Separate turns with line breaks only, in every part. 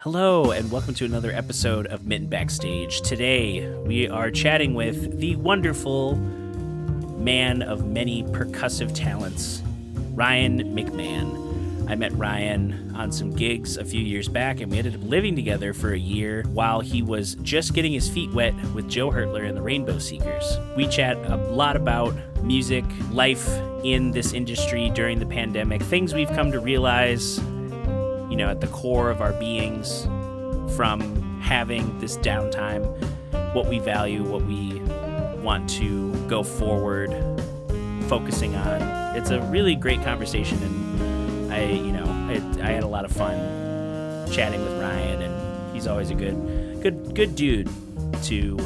Hello, and welcome to another episode of Mitten Backstage. Today, we are chatting with the wonderful man of many percussive talents, Ryan McMahon. I met Ryan on some gigs a few years back, and we ended up living together for a year while he was just getting his feet wet with Joe Hertler and the Rainbow Seekers. We chat a lot about music, life in this industry during the pandemic, things we've come to realize, at the core of our beings from having this downtime, what we value, what we want to go forward focusing on. It's a really great conversation, and I had a lot of fun chatting with Ryan, and he's always a good dude to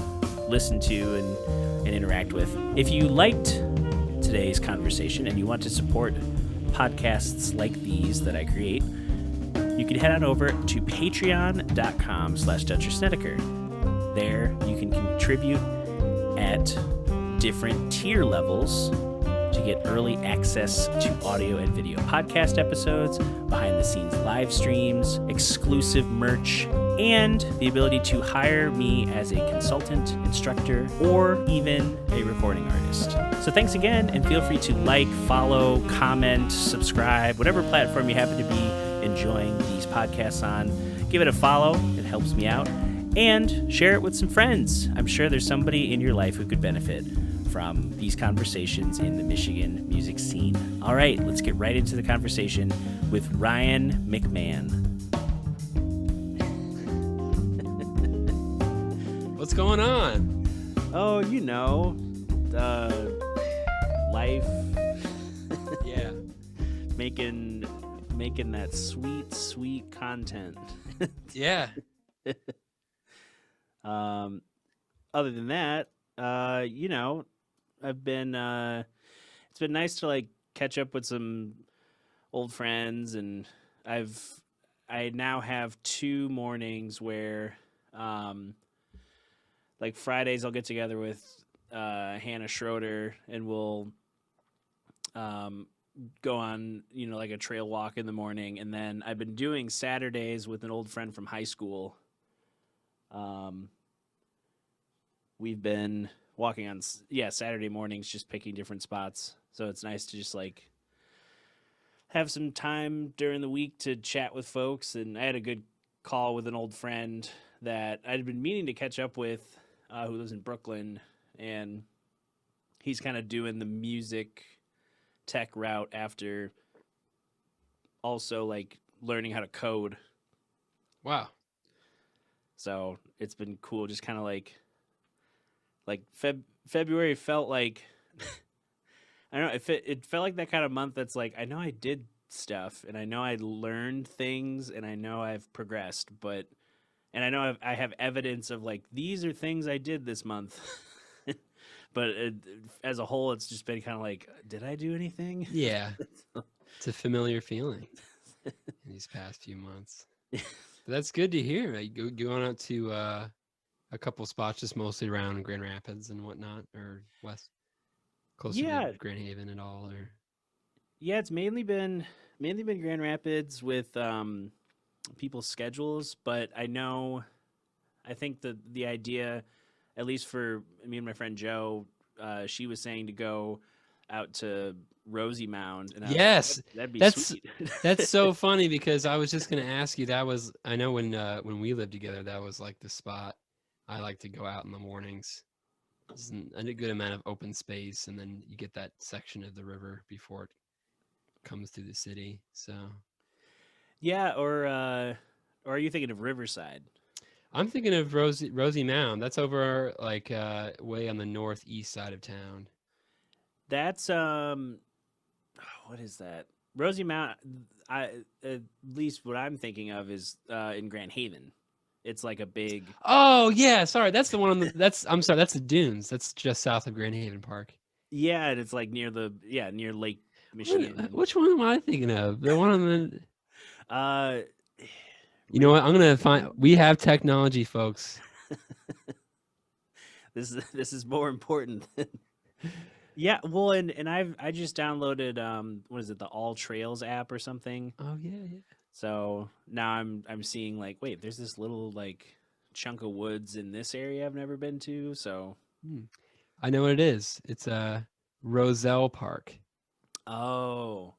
listen to and interact with. If you liked today's conversation and you want to support podcasts like these that I create, you can head on over to patreon.com/Tracy Snedeker. There you can contribute at different tier levels to get early access to audio and video podcast episodes, behind-the-scenes live streams, exclusive merch, and the ability to hire me as a consultant, instructor, or even a recording artist. So thanks again, and feel free to like, follow, comment, subscribe, whatever platform you happen to be enjoying these podcasts on. Give it a follow. It helps me out. And share it with some friends. I'm sure there's somebody in your life who could benefit from these conversations in the Michigan music scene. All right, let's get right into the conversation with Ryan McMahon.
What's going on?
Oh, life.
Yeah.
Making that sweet content.
Yeah.
Other than that, I've been it's been nice to catch up with some old friends, and I now have 2 mornings where Fridays I'll get together with Hannah Schroeder, and we'll go on a trail walk in the morning. And then I've been doing Saturdays with an old friend from high school. We've been walking on Saturday mornings, just picking different spots, so it's nice to just have some time during the week to chat with folks. And I had a good call with an old friend that I'd been meaning to catch up with, who lives in Brooklyn, and he's kind of doing the music tech route after also learning how to code.
Wow.
So it's been cool. Just kind of February felt like I don't know, it felt like that kind of month that's I know I did stuff, and I know I learned things, and I know I've progressed, and I know I have evidence of these are things I did this month. But as a whole, it's just been kind of did I do anything?
Yeah. It's a familiar feeling in these past few months. But that's good to hear. Going out to a couple spots, just mostly around Grand Rapids and whatnot, or west, closer to Grand Haven and all, or
yeah, it's mainly been Grand Rapids with people's schedules. But I think the idea, at least for me and my friend Joe, she was saying to go out to Rosie Mound. And
yes,
that'd be sweet.
That's so funny, because I was just going to ask you. I know when we lived together, that was the spot I like to go out in the mornings. There's a good amount of open space, and then you get that section of the river before it comes through the city. So,
yeah, or are you thinking of Riverside?
I'm thinking of Rosie Mound. That's over way on the northeast side of town.
That's what is that? Rosie Mound. At least what I'm thinking of is in Grand Haven. It's a big.
Oh yeah, sorry. That's the one I'm sorry. That's the Dunes. That's just south of Grand Haven Park.
Yeah, and it's near near Lake Michigan.
Which one am I thinking of? The one on
the.
You know what? I'm gonna find. We have technology, folks.
This is more important. Yeah, well, and I just downloaded what is it, the All Trails app or something.
Oh yeah.
So now I'm seeing like, wait, there's this little like chunk of woods in this area I've never been to. So
Hmm. I know what it is. It's Roselle Park.
oh,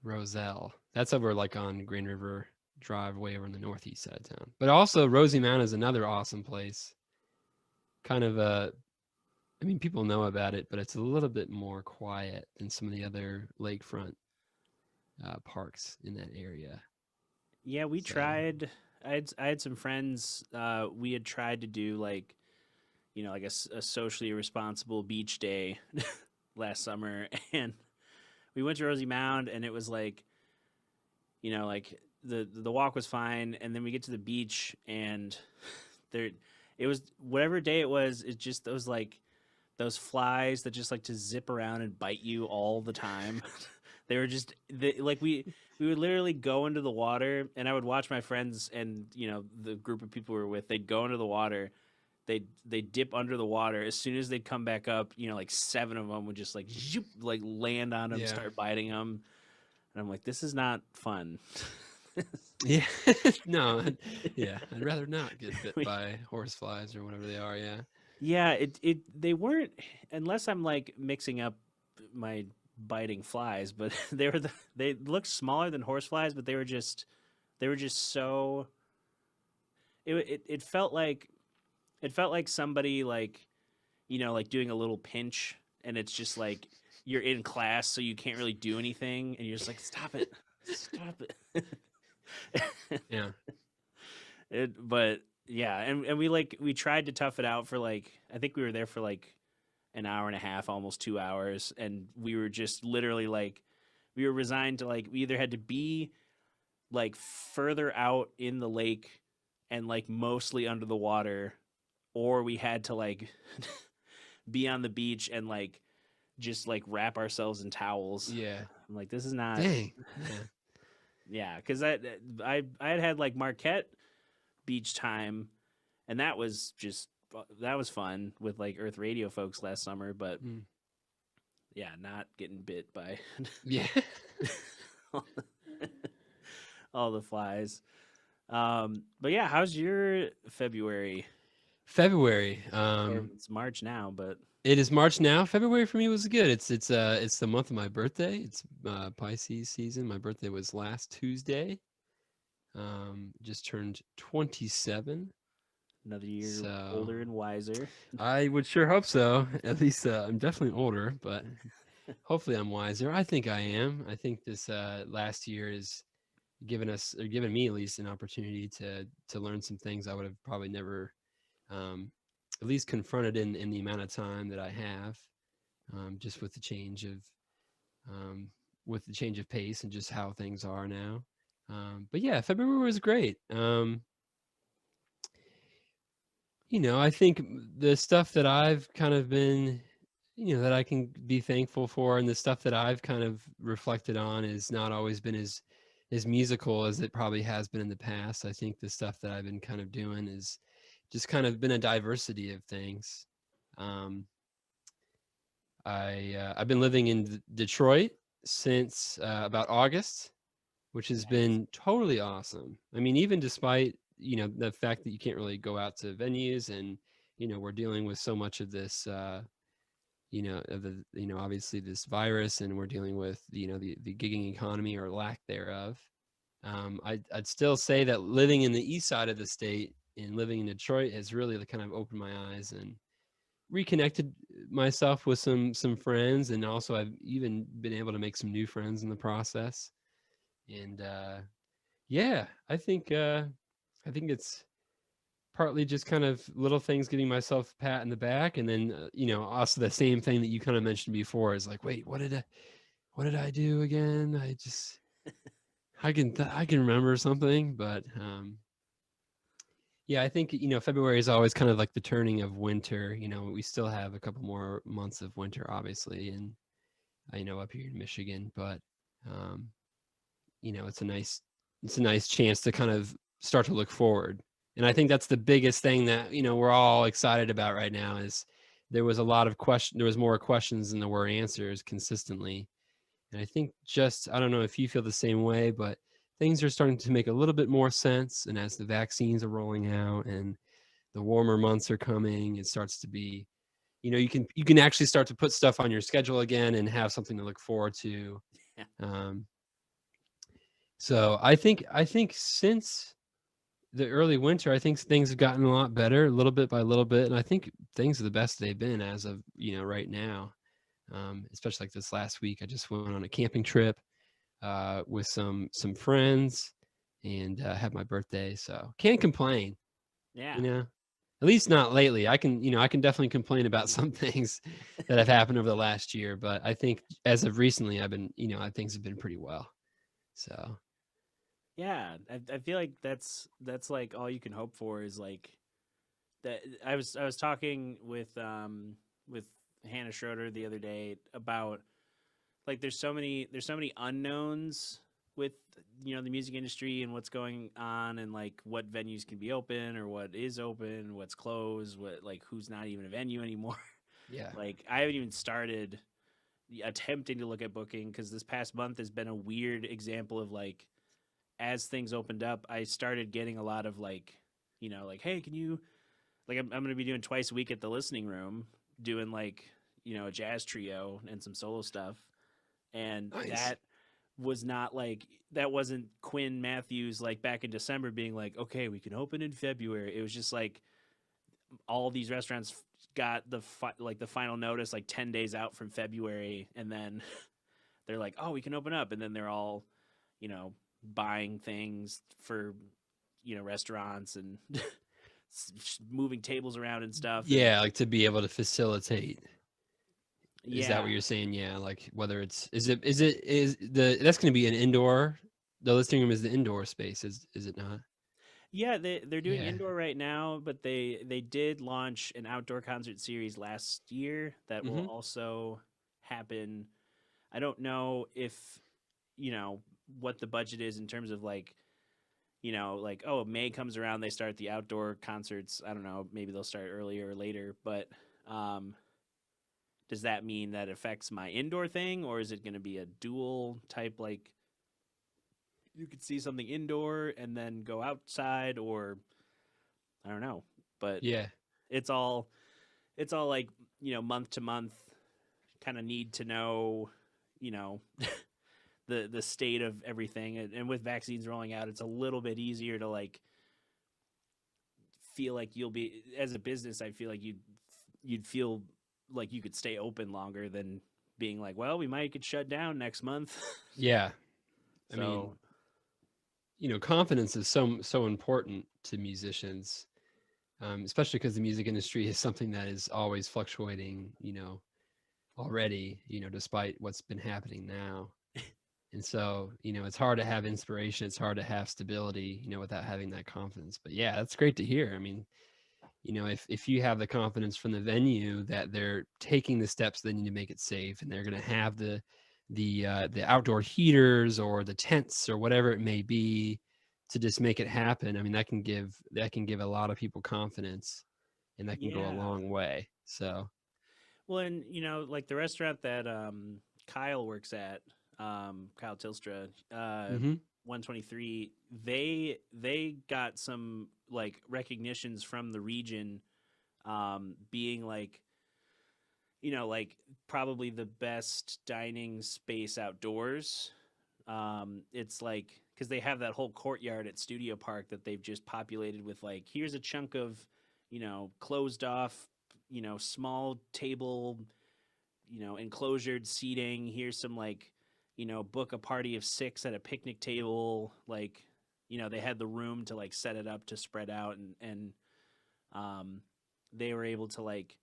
Roselle. That's over like on Green River Drive, way over in the northeast side of town. But also Rosie Mountain is another awesome place. Kind of I mean, people know about it, but it's a little bit more quiet than some of the other lakefront parks in that area.
yeah, we
So,
tried. I had some friends. We had tried to do like, like a socially responsible beach day last summer, and we went to Rosie Mound, and it was like, like the walk was fine, and then we get to the beach, and there, it was whatever day it was. It just those like those flies that just like to zip around and bite you all the time. They were just like we would literally go into the water, and I would watch my friends and the group of people we were with. They'd go into the water, they dip under the water. As soon as they'd come back up, like 7 of them would just like zoop, like land on them,
yeah.
start biting them, and I'm like, this is not fun.
Yeah. No. Yeah. I'd rather not get bit
We-
by horse flies or whatever they are. Yeah.
yeah, they weren't, unless I'm like mixing up my biting flies, but they looked smaller than horse flies, but they were just so it felt like somebody like like doing a little pinch, and it's just like you're in class so you can't really do anything, and you're just like, stop it, stop it.
Yeah.
But yeah, and we tried to tough it out for like, I think we were there for like an hour and a half, almost 2 hours, and we were just literally like, we were resigned to like, we either had to be like further out in the lake and like mostly under the water, or we had to like be on the beach and like just like wrap ourselves in towels.
Yeah.
I'm like, this is not.
Dang. Yeah.
Yeah, because I had like Marquette beach time, and that was fun with like Earth Radio folks last summer, but
Mm.
yeah, not getting bit by
Yeah.
all the flies. But yeah, how's your February?
February.
Or it's March now, but
It is March now. February for me was good. It's the month of my birthday. It's Pisces season. My birthday was last Tuesday. Just turned 27.
another year
So
older and wiser.
I would sure hope so. At least I'm definitely older, but hopefully I'm wiser. I think I am. I think this last year has given me at least an opportunity to learn some things I would have probably never at least confronted in the amount of time that I have, just with the change of pace and just how things are now. But yeah, February was great. I think the stuff that I've kind of been, that I can be thankful for, and the stuff that I've kind of reflected on is not always been as musical as it probably has been in the past. I think the stuff that I've been kind of doing is just kind of been a diversity of things. I've been living in Detroit since about August, which has been totally awesome. I mean, even despite the fact that you can't really go out to venues, and we're dealing with so much of this, obviously this virus, and we're dealing with the gigging economy or lack thereof. I'd still say that living in the east side of the state and living in Detroit has really kind of opened my eyes and reconnected myself with some friends, and also I've even been able to make some new friends in the process. And yeah, I think it's partly just kind of little things, giving myself a pat in the back, and then also the same thing that you kind of mentioned before is like, wait, what did I do again? I can remember something, but yeah, I think February is always kind of like the turning of winter. We still have a couple more months of winter, obviously, and up here in Michigan, but it's a nice chance to kind of start to look forward. And I think that's the biggest thing that we're all excited about right now is there was more questions than there were answers consistently. And I think I don't know if you feel the same way, but I things are starting to make a little bit more sense. And as the vaccines are rolling out and the warmer months are coming, it starts to be, you can actually start to put stuff on your schedule again and have something to look forward to.
Yeah.
So I think since the early winter, I think things have gotten a lot better, little bit by little bit, and I think things are the best they've been as of right now. Especially like this last week, I just went on a camping trip with some friends and had my birthday, so can't complain.
Yeah.
At least not lately. I can definitely complain about some things that have happened over the last year, but I think as of recently, I've been, things have been pretty well. So
Yeah, I feel like that's like all you can hope for is like that. I was talking with Hannah Schroeder the other day about like there's so many unknowns with the music industry and what's going on and like what venues can be open or what is open, what's closed, what like who's not even a venue anymore.
yeah,
Like I haven't even started attempting to look at booking because this past month has been a weird example of like as things opened up, I started getting a lot of like, like, hey, can you, like, I'm going to be doing twice a week at the listening room, doing like, a jazz trio and some solo stuff. And
nice.
that was not like, that wasn't Quinn Matthews like back in December being like, okay, we can open in February. It was just like all these restaurants got the final notice like 10 days out from February. And then they're like, oh, we can open up. And then they're all, you know, buying things for, restaurants and moving tables around and stuff. And
Yeah, like to be able to facilitate. Is that
yeah,
what you're saying? Yeah, like whether is that's going to be an indoor. The listening room is the indoor space, is it not?
yeah, they're doing
Yeah.
indoor right now, but they did launch an outdoor concert series last year that will
Mm-hmm.
also happen. I don't know if what the budget is in terms of like like, oh, May comes around, they start the outdoor concerts. I don't know, maybe they'll start earlier or later, but um, does that mean that affects my indoor thing, or is it going to be a dual type? Like, you could see something indoor and then go outside, or I don't know. But
Yeah.
it's all like month to month, kind of need to know, you know, the state of everything. And with vaccines rolling out, it's a little bit easier to like feel like you'll be as a business. I feel like you'd feel like you could stay open longer than being like, well, we might get shut down next month.
Yeah. I mean,
So
confidence is so important to musicians, especially because the music industry is something that is always fluctuating. Already, despite what's been happening now. And so, it's hard to have inspiration. It's hard to have stability, without having that confidence. But yeah, that's great to hear. I mean, if you have the confidence from the venue that they're taking the steps they need to make it safe, and they're going to have the outdoor heaters or the tents or whatever it may be to just make it happen. I mean, that can give a lot of people confidence, and that can go a
yeah.
long way. So,
Well, and like the restaurant that Kyle works at, Kyle Tilstra,
hmm
123, they got some like recognitions from the region, being like like probably the best dining space outdoors. It's like because they have that whole courtyard at Studio Park that they've just populated with like here's a chunk of closed off small table enclosured seating. Here's some like book a party of 6 at a picnic table. Like they had the room to like set it up to spread out and um they were able to like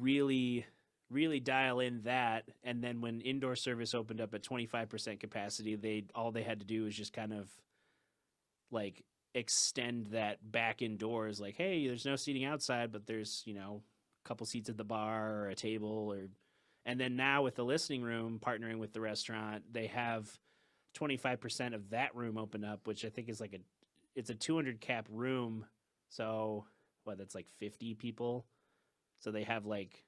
really really dial in that. And then when indoor service opened up at 25% capacity, they had to do was just kind of like extend that back indoors, like, hey, there's no seating outside, but there's a couple seats at the bar or a table. Or and then now with the listening room partnering with the restaurant, they have 25% of that room open up, which I think is like it's a 200 cap room. So that's like 50 people. So they have like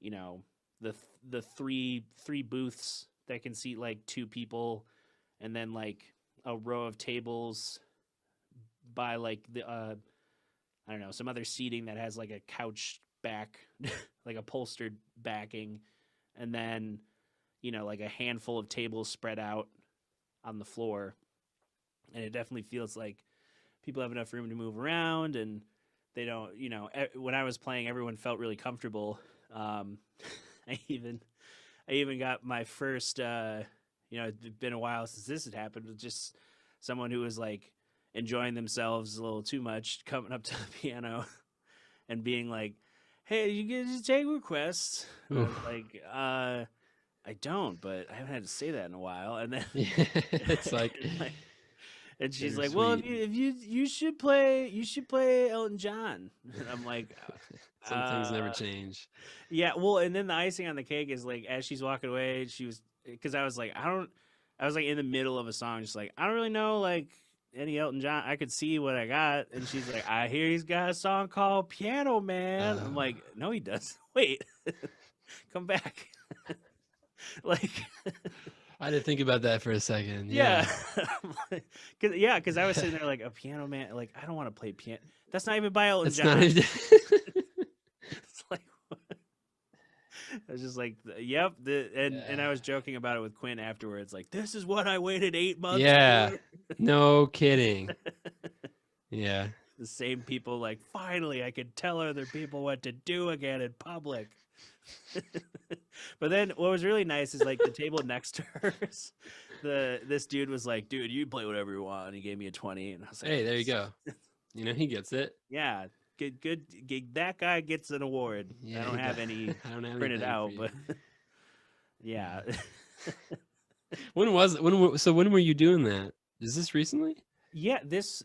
you know the three booths that can seat like 2 people, and then like a row of tables by like the I don't know, some other seating that has like a couch back, like a upholstered backing, and then like a handful of tables spread out on the floor. And it definitely feels like people have enough room to move around, and they don't, when I was playing, everyone felt really comfortable. I even got my first, it's been a while since this had happened, with just someone who was like enjoying themselves a little too much, coming up to the piano and being like, "Hey, you get to take requests?" And I was like, I don't, but I haven't had to say that in a while. And then
it's like,
and she's like, "Well, if you should play Elton John." And I'm like,
some things never change.
Yeah, well, and then the icing on the cake is like, as she's walking away, she was, because I was like, I was like in the middle of a song, just like, I don't really know like any Elton John. I could see what I got, and she's like, I hear he's got a song called Piano Man. I'm like, no, he doesn't. Wait, come back. Like,
I had to think about that for a second.
Yeah, because I was sitting there like, a Piano Man. Like, I don't want to play piano. That's not even by Elton John. It's like, I was just like, yep. And I was joking about it with Quinn afterwards. Like, this is what I waited 8 months for.
No kidding. Yeah.
The same people, like, finally I could tell other people what to do again in public. But then what was really nice is like the table next to hers, this dude was like, "Dude, you play whatever you want." And he gave me a 20, and I was like,
"Hey, there you go." He gets it.
Yeah, good. That guy gets an award. Yeah, I don't have any printed out, but yeah.
When were you doing that? Is this recently?
Yeah,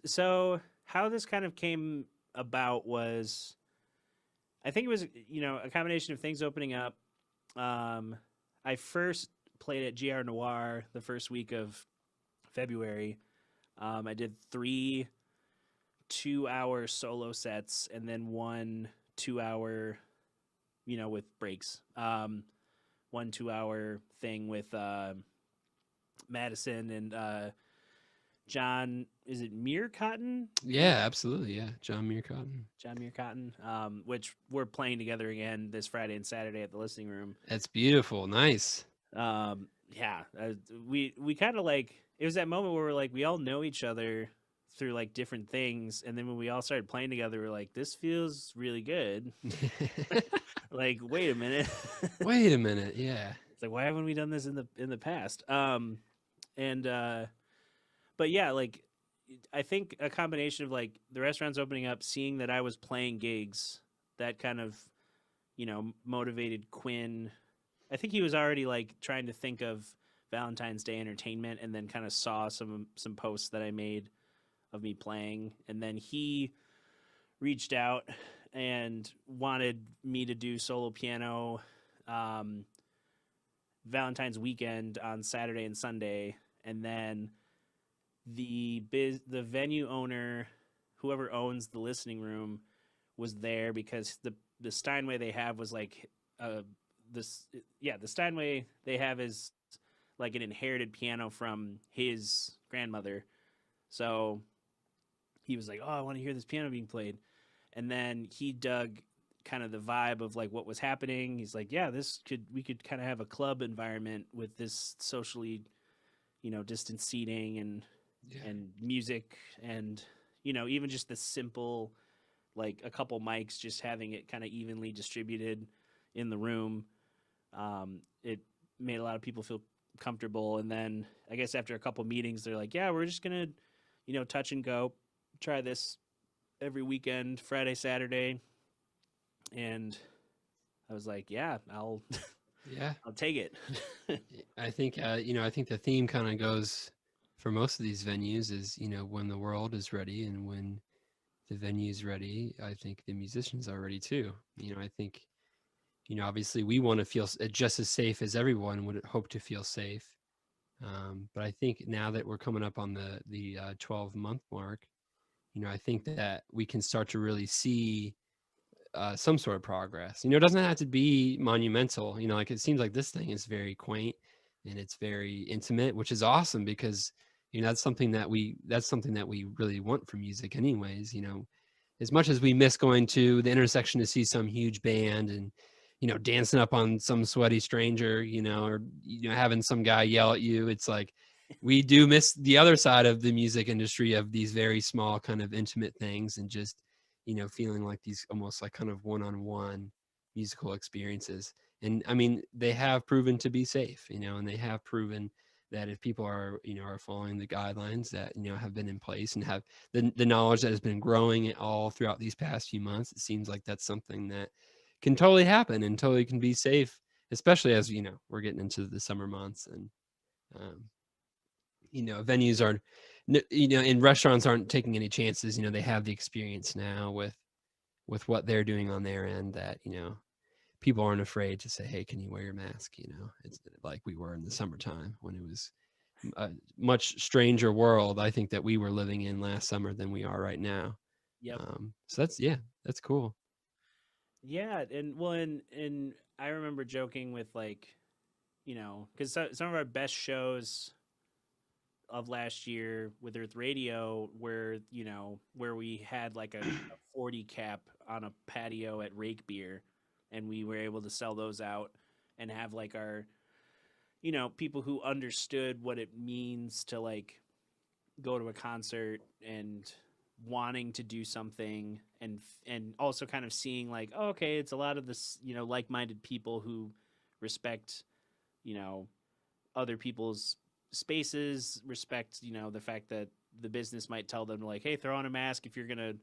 so how this kind of came about was, I think it was, a combination of things opening up. I first played at GR Noir the first week of February. I did 3 2-hour solo sets and then 1 2-hour, with breaks. 1 2-hour thing with Madison and John, is it Meercotton?
Yeah, absolutely. Yeah, John Meercotton.
Which we're playing together again this Friday and Saturday at the listening room.
That's beautiful. Nice.
Yeah, we kind of like, it was that moment where we're like, we all know each other through like different things, and then when we all started playing together, we're like, this feels really good. Like, wait a minute.
Yeah.
It's like, why haven't we done this in the past? But yeah, like, I think a combination of like the restaurants opening up, seeing that I was playing gigs, that kind of, motivated Quinn. I think he was already like trying to think of Valentine's Day entertainment, and then kind of saw some posts that I made of me playing, and then he reached out and wanted me to do solo piano Valentine's weekend on Saturday and Sunday, and then the venue owner, whoever owns the listening room, was there because the Steinway they have was like the Steinway they have is like an inherited piano from his grandmother. So he was like, "Oh, I want to hear this piano being played." And then he dug kind of the vibe of like what was happening. He's like, "Yeah, we could kind of have a club environment with this socially, distant seating and music, and even just the simple, like a couple mics, just having it kind of evenly distributed in the room." It made a lot of people feel comfortable. And then I guess after a couple meetings, they're like, "Yeah, we're just gonna, touch and go, try this every weekend, Friday, Saturday." And I was like, "Yeah, I'll take it."
I think I think the theme kind of goes for most of these venues is, when the world is ready and when the venue's ready, I think the musicians are ready too. I think, obviously we want to feel just as safe as everyone would hope to feel safe. But I think now that we're coming up on the 12-month mark, I think that we can start to really see some sort of progress. It doesn't have to be monumental. Like, it seems like this thing is very quaint and it's very intimate, which is awesome because that's something that we really want from music anyways. As much as we miss going to the intersection to see some huge band and dancing up on some sweaty stranger, or having some guy yell at you, it's like we do miss the other side of the music industry of these very small kind of intimate things, and just feeling like these almost like kind of one-on-one musical experiences. And I mean, they have proven to be safe, and they have proven that if people are following the guidelines that have been in place, and have the knowledge that has been growing all throughout these past few months, it seems like that's something that can totally happen and totally can be safe, especially as we're getting into the summer months. And venues are and restaurants aren't taking any chances. They have the experience now with what they're doing on their end, that people aren't afraid to say, hey, can you wear your mask? It's like we were in the summertime, when it was a much stranger world, I think, that we were living in last summer than we are right now.
Yep.
So that's cool.
Yeah, and I remember joking with, like, because some of our best shows of last year with Earth Radio, where we had like a 40 cap on a patio at Rake Beer, and we were able to sell those out and have like our people who understood what it means to like go to a concert and wanting to do something, and also kind of seeing like, oh, okay, it's a lot of this like-minded people who respect other people's spaces, respect the fact that the business might tell them, like, hey, throw on a mask if you're gonna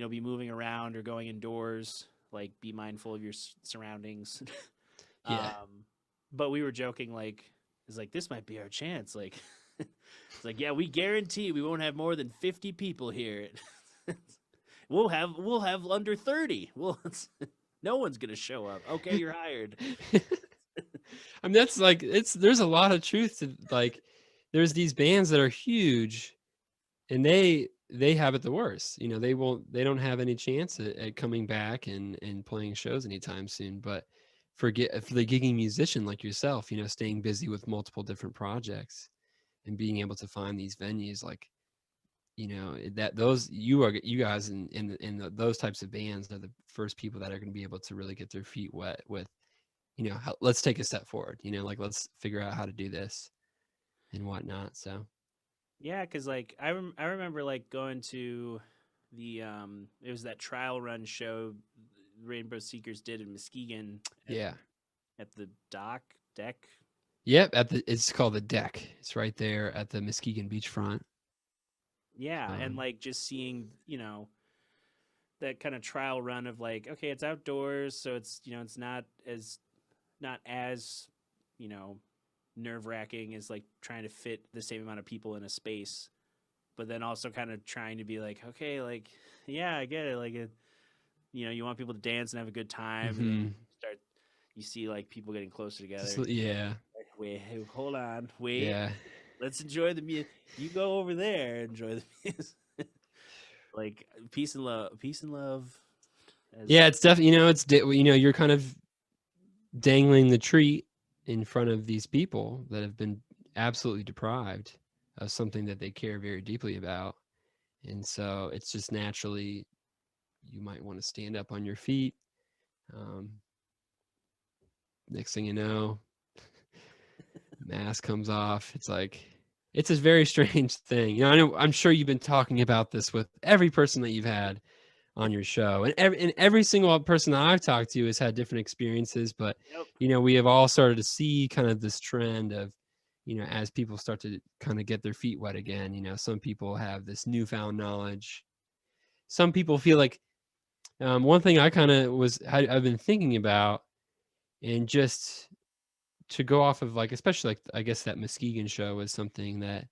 be moving around or going indoors, like, be mindful of your surroundings.
Yeah.
But we were joking, like, it's like, this might be our chance, like, it's like, yeah, we guarantee we won't have more than 50 people here. we'll have under 30. No one's gonna show up. Okay, you're hired.
I mean, that's like, there's a lot of truth to, like, there's these bands that are huge, and they have it the worst. They don't have any chance at coming back and playing shows anytime soon. But for the gigging musician like yourself, staying busy with multiple different projects and being able to find these venues, like, that you guys in those types of bands are the first people that are going to be able to really get their feet wet with, let's take a step forward, like, let's figure out how to do this and whatnot. So
Yeah, because like I remember like going to the it was that trial run show Rainbow Seekers did in Muskegon
yeah.
at the deck.
Yep, it's called the Deck. It's right there at the Muskegon beachfront.
Yeah, and like just seeing that kind of trial run of like, okay, it's outdoors, so it's it's not as nerve wracking as like trying to fit the same amount of people in a space, but then also kind of trying to be like, okay, like, yeah, I get it, like you want people to dance and have a good time, and then you see like people getting closer together.
Yeah.
Wait, hey, hold on, wait,
Yeah.
let's enjoy the music. You go over there, enjoy the music. Like, peace and love.
Yeah, it's definitely, you're kind of dangling the treat in front of these people that have been absolutely deprived of something that they care very deeply about. And so it's just naturally, you might want to stand up on your feet. Next thing you know, mask comes off. It's like, it's a very strange thing. I'm sure you've been talking about this with every person that you've had on your show, and every single person that I've talked to has had different experiences. But
Yep.
we have all started to see kind of this trend of, as people start to kind of get their feet wet again. Some people have this newfound knowledge. Some people feel like, one thing I kind of I've been thinking about, and just to go off of, like, especially like, I guess that Muskegon show was something that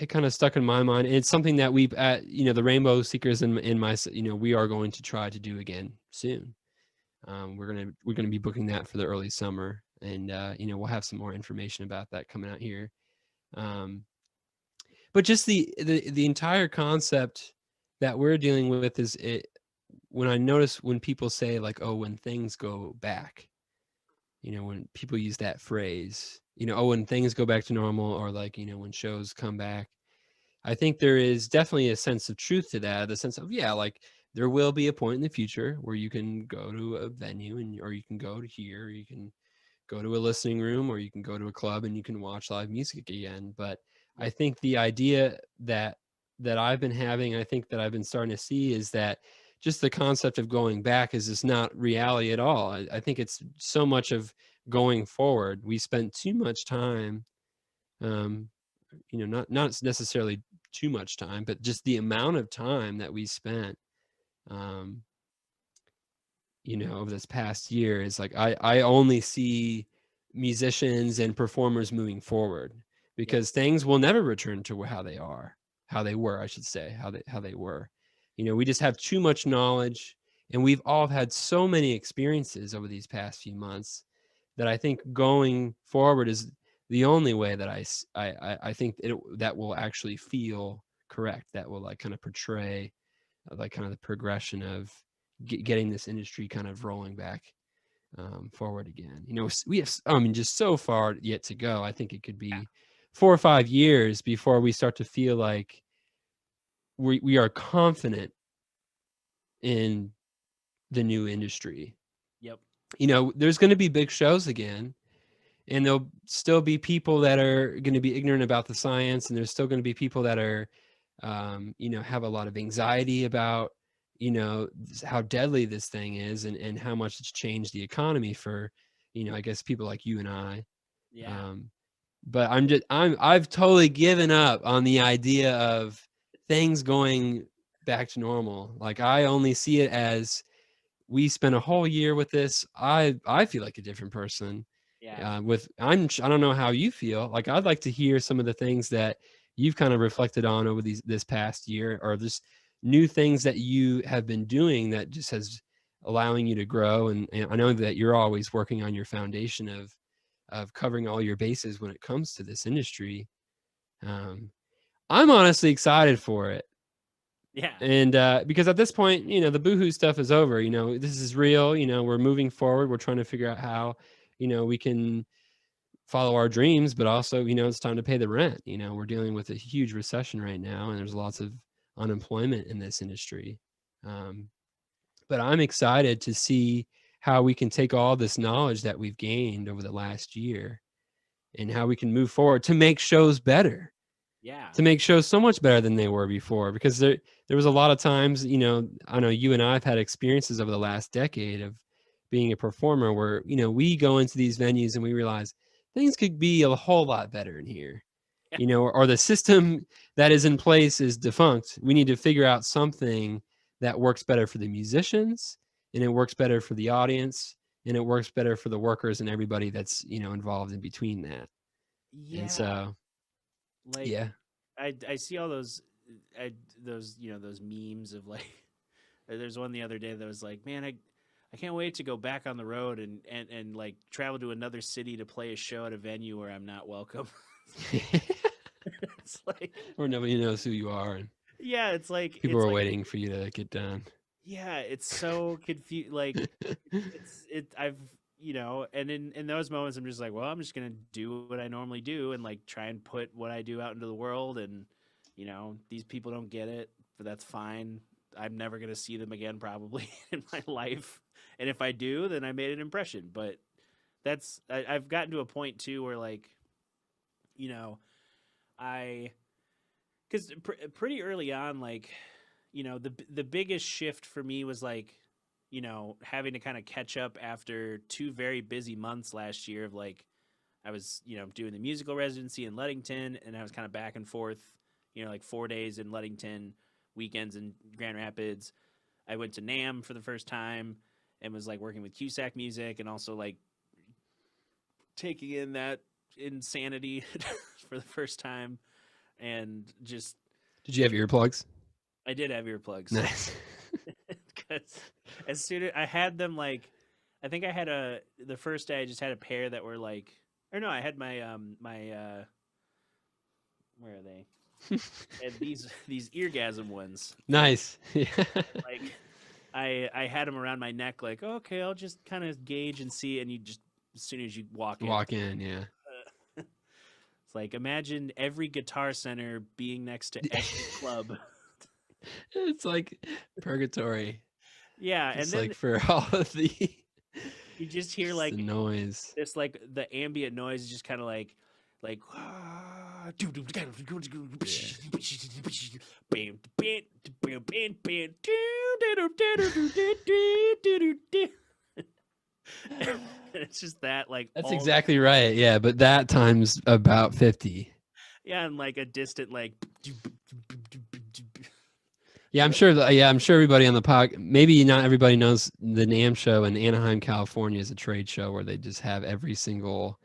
it kind of stuck in my mind. It's something that we've at the Rainbow Seekers in my we are going to try to do again soon. We're gonna be booking that for the early summer, and we'll have some more information about that coming out here. But just the entire concept that we're dealing with is it. When I notice when people say, like, oh, when things go back, when people use that phrase, oh, when things go back to normal, or like, when shows come back. I think there is definitely a sense of truth to that, the sense of, yeah, like there will be a point in the future where you can go to a venue or you can go to here, or you can go to a listening room, or you can go to a club and you can watch live music again. But I
Yep.
think the idea that I've been having, I think that I've been starting to see, is that just the concept of going back is just not reality at all. I think it's so much of going forward. We spent too much time, um, not necessarily too much time, but just the amount of time that we spent, um, over this past year is like, I only see musicians and performers moving forward,
Yep.
because things will never return to how they were, I should say, how they were. We just have too much knowledge, and we've all had so many experiences over these past few months that I think going forward is the only way that I think that will actually feel correct, that will like kind of portray like kind of the progression of getting this industry kind of rolling back, forward again. We have, I mean, just so far yet to go. I think it could be 4 or 5 years before we start to feel like we are confident in the new industry.
Yep.
There's going to be big shows again, and there'll still be people that are going to be ignorant about the science, and there's still going to be people that are, have a lot of anxiety about, how deadly this thing is, and how much it's changed the economy for, I guess people like you and I.
Yeah.
But I've totally given up on the idea of things going back to normal. Like, I only see it as, we spent a whole year with this. I feel like a different person.
Yeah.
I don't know how you feel. Like, I'd like to hear some of the things that you've kind of reflected on over this past year, or just new things that you have been doing that just has allowing you to grow. And I know that you're always working on your foundation of covering all your bases when it comes to this industry. Um, I'm honestly excited for it.
Yeah.
And because at this point, the boohoo stuff is over. This is real. We're moving forward. We're trying to figure out how, we can follow our dreams, but also, it's time to pay the rent. We're dealing with a huge recession right now, and there's lots of unemployment in this industry. But I'm excited to see how we can take all this knowledge that we've gained over the last year, and how we can move forward to make shows better,
Yeah.
to make shows so much better than they were before. Because there was a lot of times, I know you and I have had experiences over the last decade of being a performer where, we go into these venues and we realize things could be a whole lot better in here, or the system that is in place is defunct. We need to figure out something that works better for the musicians, and it works better for the audience, and it works better for the workers and everybody that's, involved in between that. And
Yeah.
so,
Like,
yeah.
I see all those, those those memes of like, there's one the other day that was like, man, I can't wait to go back on the road and like travel to another city to play a show at a venue where I'm not welcome. It's like,
Or nobody knows who you are, and
yeah,
people
it's
are
like,
waiting for you to get done.
yeah, it's so confused. Like, I've, and in those moments I'm just like, well, I'm just gonna do what I normally do and like try and put what I do out into the world. And these people don't get it, but that's fine. I'm never gonna see them again probably in my life, and if I do, then I made an impression. But I've gotten to a point too where like, you know I because pretty early on, like, the biggest shift for me was like, having to kind of catch up after 2 very busy months last year of like, I was, doing the musical residency in Ludington, and I was kind of back and forth, like 4 days in Ludington, weekends in Grand Rapids. I went to NAM for the first time and was like working with Cusack Music, and also like taking in that insanity for the first time. And just,
Did you have earplugs?
I did have earplugs.
Nice.
Because as soon as I had them, like, I think I had the first day I just had a pair that were like, or no, I had my where are they? And these eargasm ones.
Nice. Yeah.
Like, I had them around my neck, like, okay, I'll just kind of gauge and see, and you just as soon as you walk in.
Walk in, yeah.
It's like, imagine every Guitar Center being next to every club.
It's like purgatory.
Yeah, and
Just
then
like for all of the
you just hear
just the
like
noise.
this, like the ambient noise is just kind of like it's just that like
That's
all
exactly right. Yeah, but that times about 50.
yeah, and like a distant like
Yeah, I'm sure. I'm sure everybody on the pod. Maybe not everybody knows the NAMM show in Anaheim, California, is a trade show where they just have every single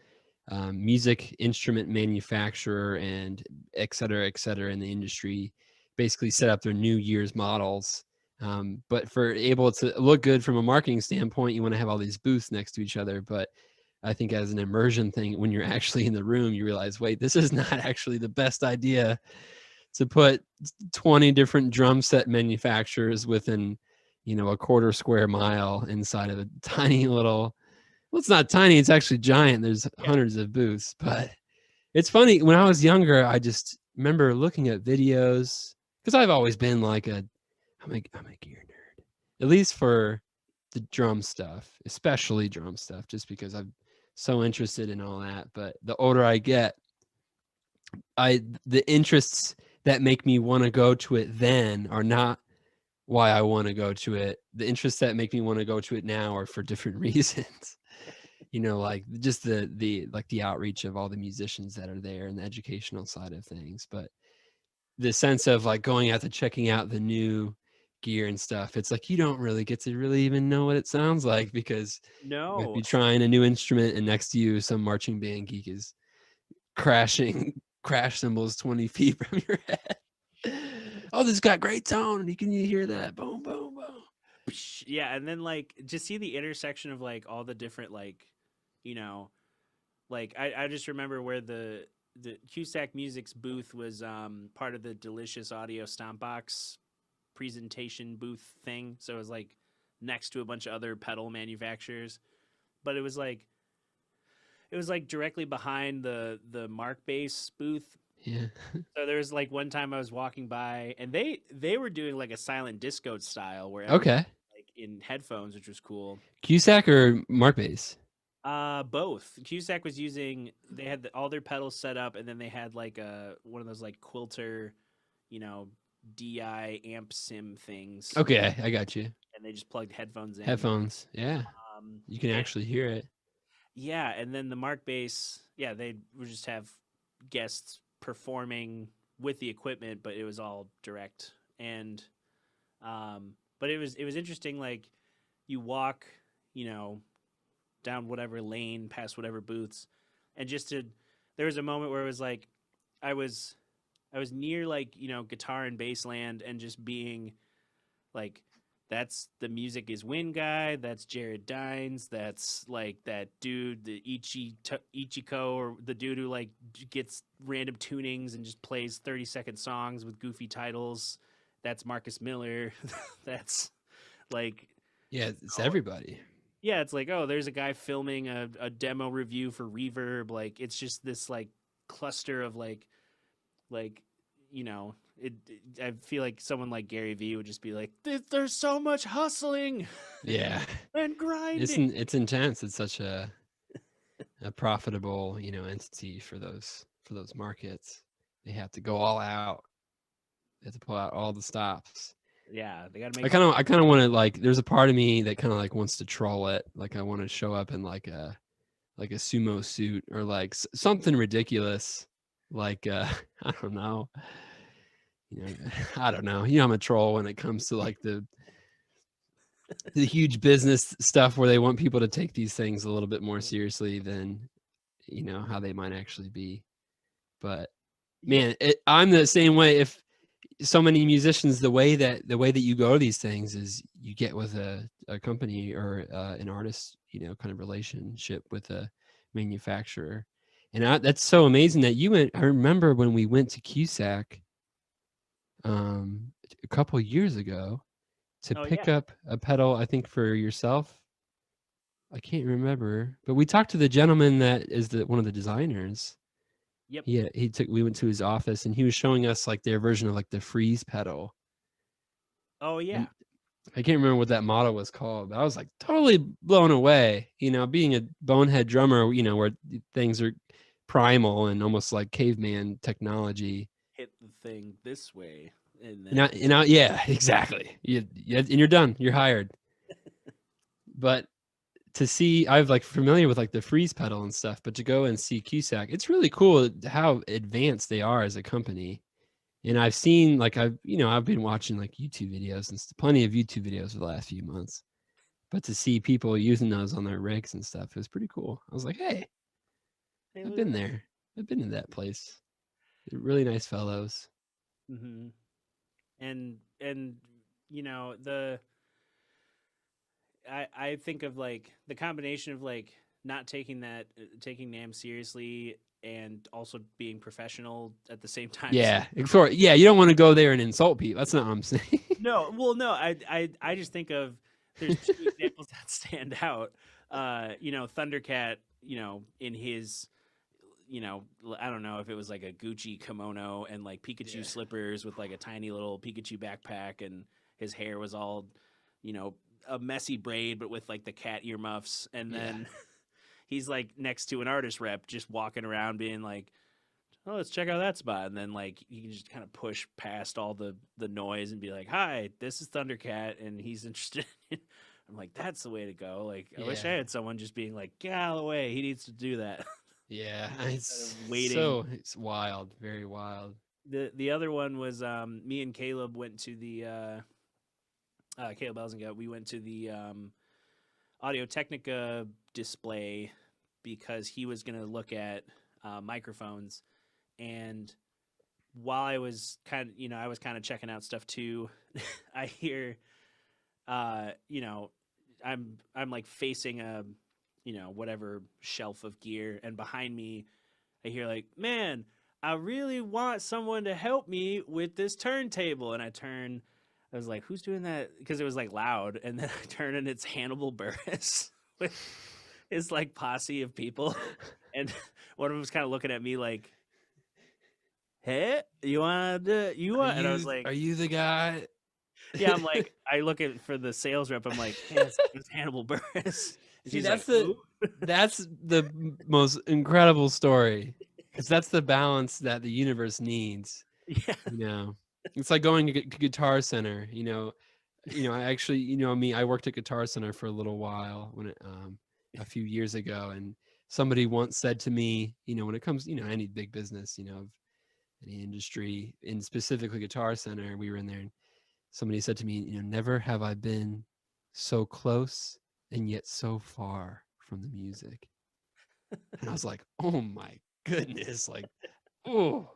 music instrument manufacturer and et cetera, in the industry basically set up their New Year's models. But for able to look good from a marketing standpoint, you want to have all these booths next to each other. But I think as an immersion thing, when you're actually in the room, you realize, wait, this is not actually the best idea to put 20 different drum set manufacturers within, a quarter square mile inside of a tiny little, well, it's not tiny, it's actually giant. There's hundreds of booths, but it's funny. When I was younger, I just remember looking at videos because I've always been like I'm a gear nerd, at least for the drum stuff, especially drum stuff, just because I'm so interested in all that. But the older I get, the interests that make me want to go to it then are not why I want to go to it. The interests that make me want to go to it now are for different reasons. Like just the outreach of all the musicians that are there and the educational side of things. But the sense of like going out to checking out the new gear and stuff, it's like you don't really get to really even know what it sounds like because you might be trying a new instrument and next to you some marching band geek is crashing crash cymbals 20 feet from your head. Oh, this got great tone. Can you hear that? Boom, boom, boom.
Yeah, and then like just see the intersection of like all the different like, like I just remember where the Cusack Music's booth was part of the Delicious Audio Stompbox presentation booth thing. So it was like next to a bunch of other pedal manufacturers, but it was like directly behind the Mark Bass booth.
Yeah.
So there was like one time I was walking by and they were doing like a silent disco style where
Okay.
like in headphones, which was cool.
Cusack or Mark Bass?
Both. Cusack was using. They had all their pedals set up, and then they had like one of those like Quilter, DI amp sim things.
Okay, I got you.
And they just plugged headphones in.
Headphones, yeah. You can actually hear it.
Yeah, and then the Mark Bass, yeah, they would just have guests performing with the equipment, but it was all direct. And, but it was interesting. Like, you walk, down whatever lane, past whatever booths, and there was a moment where it was like, I was near like guitar and bass land, and just being like, that's the Music Is Win guy, that's Jared Dines, that's like that dude, the Ichiko, or the dude who like gets random tunings and just plays 30-second songs with goofy titles, that's Marcus Miller. That's like,
yeah, it's everybody.
Yeah, it's like, oh, there's a guy filming a demo review for Reverb. Like, it's just this like cluster of like I feel like someone like Gary Vee would just be like, there's so much hustling.
Yeah.
And grinding.
It's intense. It's such a profitable, entity for those markets. They have to go all out. They have to pull out all the stops.
Yeah, they gotta make.
I kind of want to like. There's a part of me that kind of like wants to troll it. Like I want to show up in like a sumo suit or like something ridiculous. Like I don't know. I don't know. I'm a troll when it comes to like the huge business stuff where they want people to take these things a little bit more seriously than how they might actually be. But man, I'm the same way. If so many musicians, the way that you go to these things is you get with a company or an artist, kind of relationship with a manufacturer. And that's so amazing that you went. I remember when we went to Cusack a couple years ago to pick up a pedal, I think for yourself. I can't remember, but we talked to the gentleman that is one of the designers.
Yep.
We went to his office and he was showing us like their version of like the freeze pedal.
Oh yeah.
And I can't remember what that model was called, but I was like totally blown away. Being a bonehead drummer, where things are primal and almost like caveman technology.
Hit the thing this way, and
And
then
yeah, exactly. And you're done. You're hired. But to see, I'm like familiar with like the freeze pedal and stuff, but to go and see Cusack, it's really cool how advanced they are as a company. And I've seen like I've been watching like YouTube videos and plenty of YouTube videos for the last few months. But to see people using those on their rigs and stuff is pretty cool. I was like, hey, I've been there. I've been in that place. They're really nice fellows.
Mm-hmm. And the I think of like the combination of like not taking NAMM seriously and also being professional at the same time.
Yeah, you don't want to go there and insult people. That's not what I'm saying.
No, well, no, I just think of there's two examples that stand out. Thundercat, in his, I don't know if it was like a Gucci kimono and like Pikachu slippers with like a tiny little Pikachu backpack, and his hair was all, a messy braid, but with like the cat earmuffs. And then he's like next to an artist rep just walking around being like, oh, let's check out that spot. And then like you can just kind of push past all the noise and be like, hi, this is Thundercat and he's interested. I'm like, that's the way to go. Like, I wish I had someone just being like, get out of the way, he needs to do that.
Yeah,
it's waiting.
So it's wild, very wild.
The other one was me and Caleb went to the Caleb Elzinga, we went to the Audio Technica display because he was going to look at microphones. And while I was kind of checking out stuff too, I hear, I'm like facing a, whatever shelf of gear, and behind me, I hear like, man, I really want someone to help me with this turntable. And I turn, I was like, who's doing that? Because it was like loud. And then I turn and it's Hannibal Buress with his like posse of people. And one of them was kind of looking at me like, hey, you want to do, you want? And I was like,
are you the guy?
Yeah, I'm like, I look at for the sales rep. I'm like, hey, it's Hannibal Buress. And
See,
she's
that's
like,
that's the most incredible story, because that's the balance that the universe needs.
Yeah.
It's like going to Guitar Center. I actually, me, I worked at Guitar Center for a little while a few years ago, and somebody once said to me, when it comes, any big business, of any industry, and specifically Guitar Center, we were in there, and somebody said to me, never have I been so close and yet so far from the music. And I was like, oh my goodness, like, oh,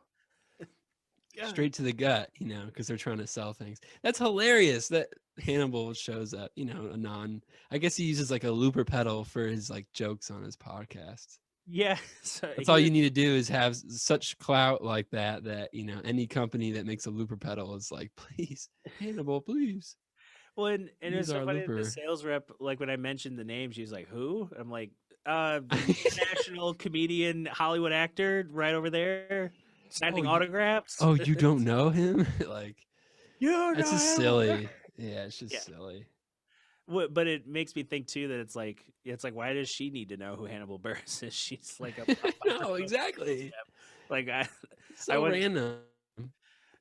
straight to the gut, because they're trying to sell things. That's hilarious that Hannibal shows up, I guess he uses like a looper pedal for his like jokes on his podcast.
Yeah. So
that's all you need to do is have such clout like that, any company that makes a looper pedal is like, please, Hannibal, please.
Well, and it's so funny that the sales rep, like when I mentioned the name, she was like, who? I'm like, international comedian, Hollywood actor right over there, signing autographs.
Oh, you don't know him? Like,
it's
just silly. Yeah, it's just silly.
But it makes me think too that it's like why does she need to know who Hannibal Buress is? She's like a
no, exactly.
Like
random.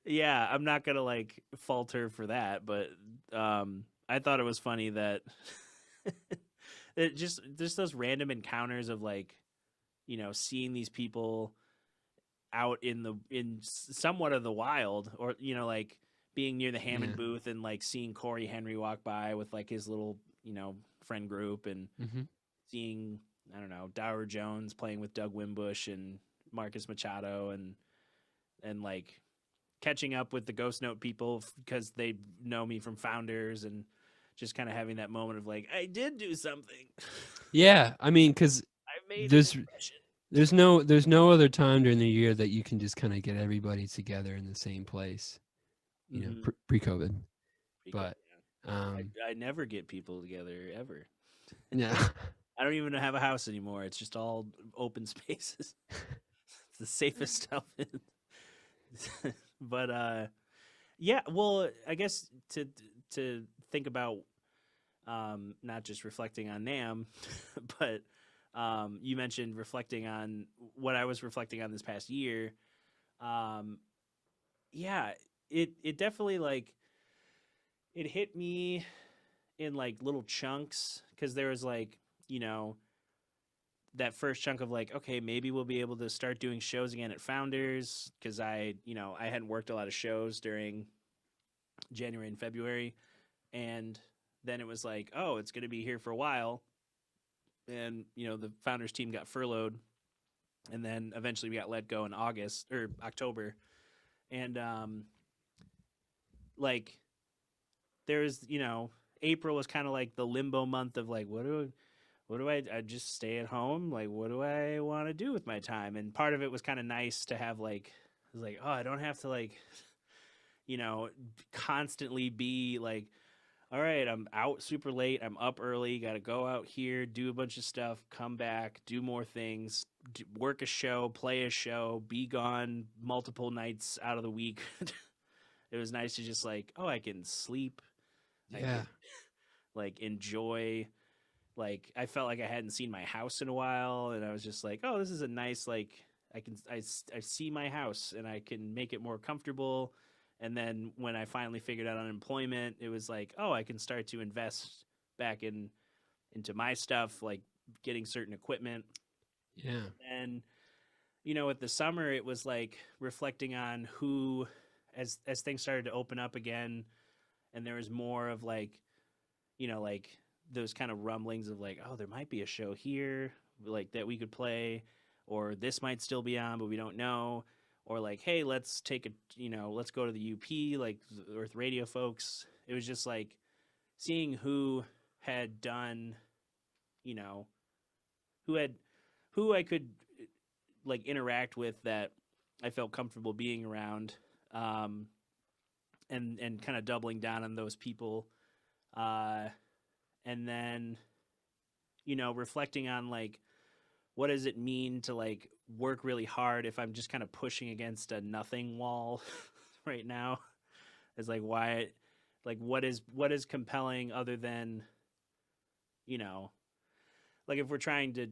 Yeah, I'm not gonna like fault her for that, but I thought it was funny that it just those random encounters of like, seeing these people out in somewhat of the wild, or like being near the Hammond booth and like seeing Corey Henry walk by with like his little friend group, and seeing, I don't know, Dower Jones playing with Doug Wimbush and Marcus Machado, and like catching up with the Ghost Note people because they know me from Founders, and just kind of having that moment of like, I did do something.
Yeah, I mean, because there's no other time during the year that you can just kind of get everybody together in the same place, pre-COVID. But
I never get people together ever.
Yeah.
I don't even have a house anymore. It's just all open spaces. It's the safest stuff. But yeah, well, I guess to think about not just reflecting on Nam, but you mentioned reflecting on what I was reflecting on this past year. Um, yeah, it definitely like it hit me in like little chunks because there was like you know that first chunk of like okay maybe we'll be able to start doing shows again at Founders because I hadn't worked a lot of shows during January and February, and then it was like oh it's going to be here for a while, and the Founders team got furloughed, and then eventually we got let go in August or October, and like there's April was kind of like the limbo month of like I just stay at home, like what do I want to do with my time, and part of it was kind of nice to have like I was like oh I don't have to like you know constantly be like all right I'm out super late, I'm up early, got to go out here, do a bunch of stuff, come back, do more things, work a show, play a show, be gone multiple nights out of the week. It was nice to just like oh I can sleep, I
Yeah.
can like enjoy, like I felt like I hadn't seen my house in a while, and I was just like oh this is a nice like I see my house and I can make it more comfortable. And then when I finally figured out unemployment, it was like oh I can start to invest back into my stuff, like getting certain equipment.
Yeah.
And with the summer it was like reflecting on who, as things started to open up again, and there was more of like those kind of rumblings of like, oh, there might be a show here like that we could play, or this might still be on, but we don't know, or like, hey, let's take let's go to the UP, like the Earth Radio folks. It was just like seeing who had done, you know, who I could like interact with that I felt comfortable being around, um, and kind of doubling down on those people. Uh, and then reflecting on like what does it mean to like work really hard if I'm just kind of pushing against a nothing wall right now. Is like why, like what is compelling other than you know like if we're trying to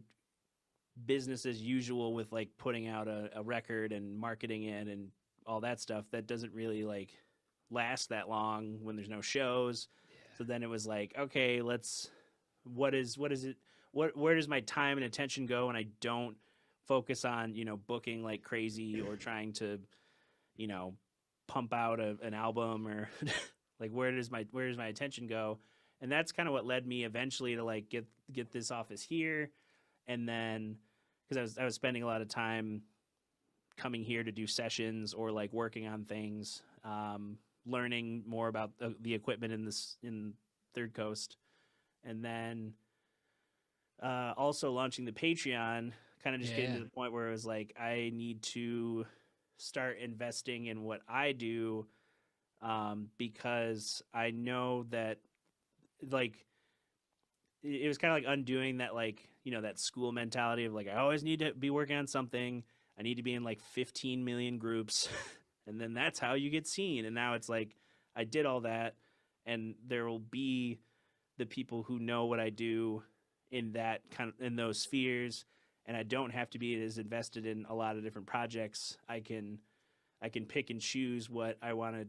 business as usual with like putting out a record and marketing it and all that stuff that doesn't really like last that long when there's no shows. So then it was like okay let's what is it, where does my time and attention go, and I don't focus on booking like crazy or trying to you know pump out an album or like where does my attention go. And that's kind of what led me eventually to like get this office here. And then because I was spending a lot of time coming here to do sessions or like working on things, learning more about the equipment in Third Coast, and then also launching the Patreon, kind of just getting
Yeah.
to the point where it was like I need to start investing in what I do, because I know that like it was kind of like undoing that like that school mentality of like I always need to be working on something. I need to be in like 15 million groups, and then that's how you get seen. And now it's like I did all that, and there will be the people who know what I do in that kind of in those spheres, and I don't have to be as invested in a lot of different projects. I can pick and choose what I want to,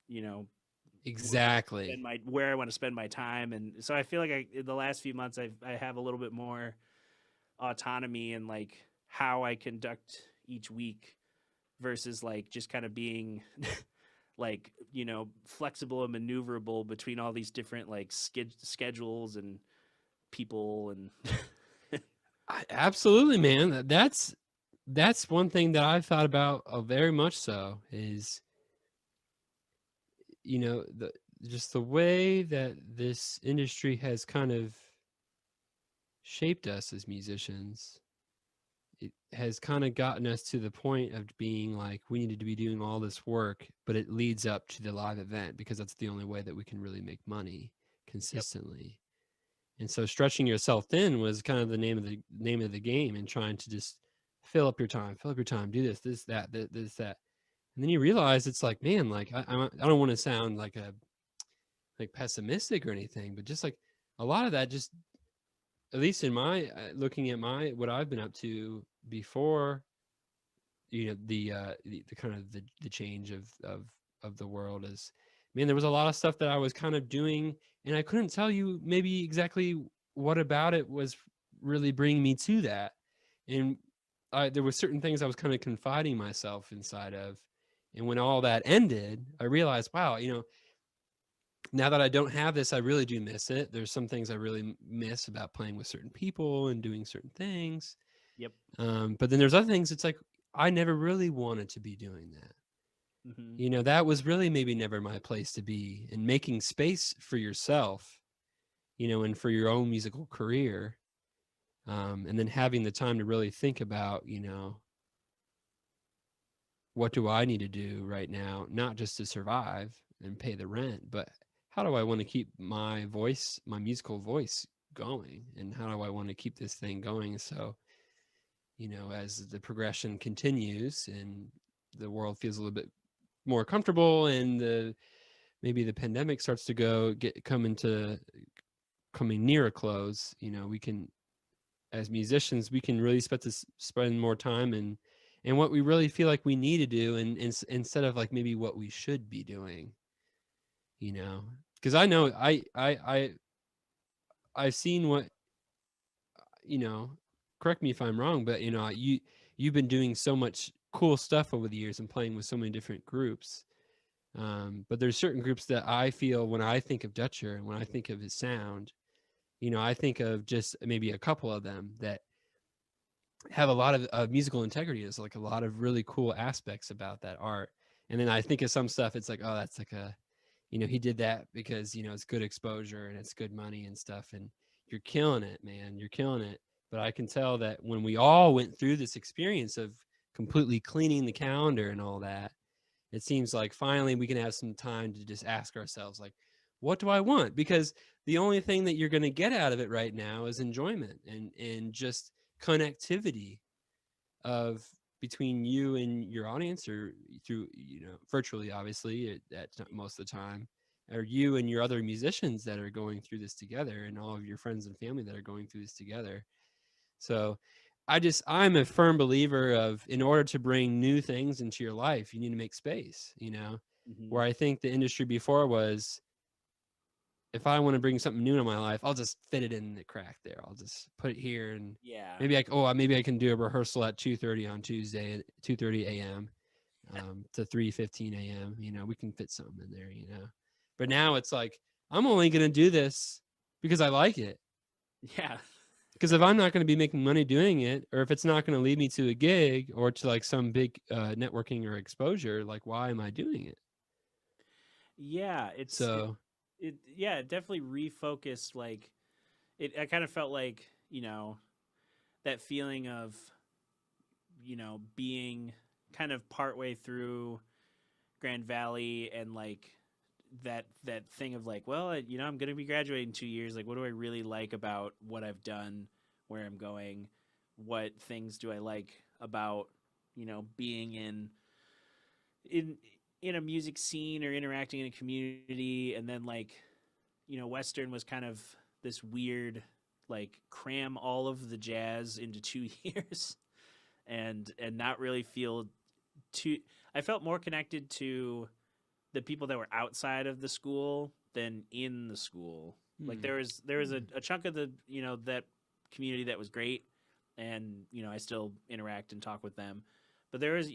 you know,
Exactly.
where I want to spend my time. And so I feel like in the last few months I have a little bit more autonomy in like how I conduct each week versus like just kind of being like flexible and maneuverable between all these different like schedules and people and
Absolutely, man. That's one thing that I've thought about very much so is the just the way that this industry has kind of shaped us as musicians. It has kind of gotten us to the point of being like we needed to be doing all this work, but it leads up to the live event because that's the only way that we can really make money
yep.
consistently. And so stretching yourself thin was kind of the name of the game, and trying to just fill up your time, do this, that, this, that. And then you realize it's like, man, like I don't want to sound like like pessimistic or anything, but just like a lot of that, just at least in my looking at my what I've been up to before, the kind of the change of the world is, man, there was a lot of stuff that I was kind of doing, and I couldn't tell you maybe exactly what about it was really bringing me to that. And there were certain things I was kind of confiding myself inside of. And when all that ended, I realized, wow, now that I don't have this, I really do miss it. There's some things I really miss about playing with certain people and doing certain things.
Yep.
But then there's other things. It's like, I never really wanted to be doing that. That was really maybe never my place to be, and making space for yourself, and for your own musical career. And then having the time to really think about, what do I need to do right now, not just to survive and pay the rent, but how do I want to keep my voice, my musical voice going? And how do I want to keep this thing going? So, as the progression continues and the world feels a little bit more comfortable, and maybe the pandemic starts to coming near a close, we can, as musicians, we can really spend more time and what we really feel like we need to do, and instead of like maybe what we should be doing, because I know I've seen what, correct me if I'm wrong, but you've been doing so much cool stuff over the years and playing with so many different groups. But there's certain groups that I feel, when I think of Dutcher and when I think of his sound, I think of just maybe a couple of them that have a lot of musical integrity. There's like a lot of really cool aspects about that art. And then I think of some stuff, it's like, oh, that's like he did that because, it's good exposure and it's good money and stuff. And you're killing it, man. You're killing it. But I can tell that when we all went through this experience of completely cleaning the calendar and all that, it seems like finally we can have some time to just ask ourselves, like, what do I want? Because the only thing that you're going to get out of it right now is enjoyment and just connectivity of between you and your audience, or through, virtually, obviously, at most of the time, or you and your other musicians that are going through this together, and all of your friends and family that are going through this together. So I'm a firm believer of, in order to bring new things into your life, you need to make space, where I think the industry before was, if I want to bring something new in my life, I'll just fit it in the crack there. I'll just put it here, and maybe I can do a rehearsal at 2:30 on Tuesday, 2:30 a.m. To 3:15 a.m. We can fit something in there, But now it's like, I'm only going to do this because I like it.
Yeah.
Because if I'm not going to be making money doing it, or if it's not going to lead me to a gig or to like some big networking or exposure, like, why am I doing it?
Yeah, it definitely refocused. Like, I kind of felt like, that feeling of, being kind of partway through Grand Valley, and like that thing of like, well, I'm going to be graduating in 2 years. Like, what do I really like about what I've done, where I'm going? What things do I like about, being in a music scene or interacting in a community? And then like, Western was kind of this weird, like, cram all of the jazz into 2 years and not really feel too. I felt more connected to the people that were outside of the school than in the school. Like, there was a chunk of the, that community that was great, and I still interact and talk with them. But there is,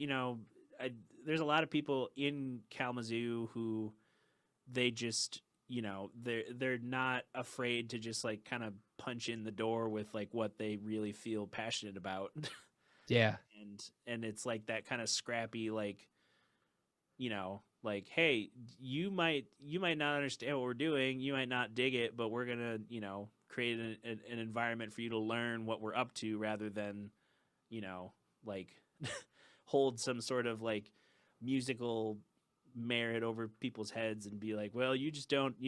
there's a lot of people in Kalamazoo who, they just, they're not afraid to just like kind of punch in the door with like what they really feel passionate about.
Yeah.
And it's like that kind of scrappy, like, like, hey, you might not understand what we're doing, you might not dig it, but we're gonna, create an environment for you to learn what we're up to, rather than, like, hold some sort of like musical merit over people's heads and be like, well, you just don't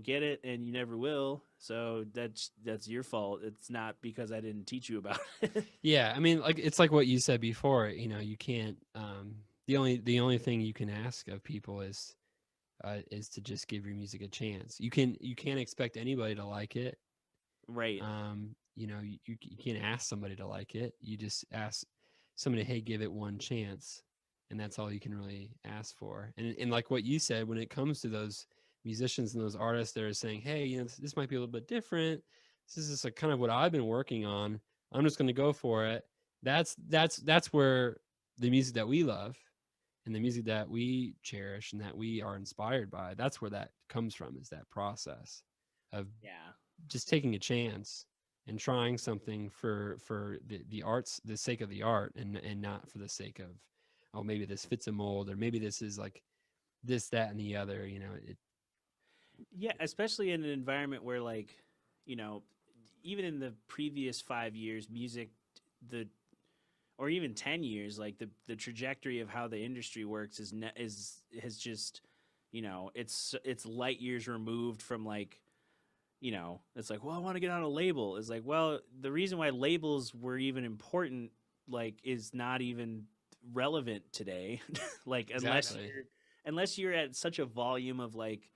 get it, and you never will. So that's your fault. It's not because I didn't teach you about it.
Yeah, I mean, like it's like what you said before. You can't. The only thing you can ask of people is to just give your music a chance. You can't expect anybody to like it.
Right.
You can't ask somebody to like it. You just ask somebody, hey, give it one chance, and that's all you can really ask for. And like what you said, when it comes to those musicians and those artists that are saying, hey, this might be a little bit different. This is just like kind of what I've been working on. I'm just going to go for it. That's where the music that we love and the music that we cherish and that we are inspired by, that's where that comes from, is that process of
Yeah.
just taking a chance and trying something for the arts, the sake of the art, and not for the sake of, oh, maybe this fits a mold, or maybe this is like this, that, and the other.
Yeah, especially in an environment where, like, you know, even in the previous 5 years, music, the or even 10 years, like the trajectory of how the industry works is has just, it's light years removed from, like, it's like, well, I want to get on a label. It's like, well, the reason why labels were even important, like, is not even relevant today. Like,
Exactly.
unless you're at such a volume of, like,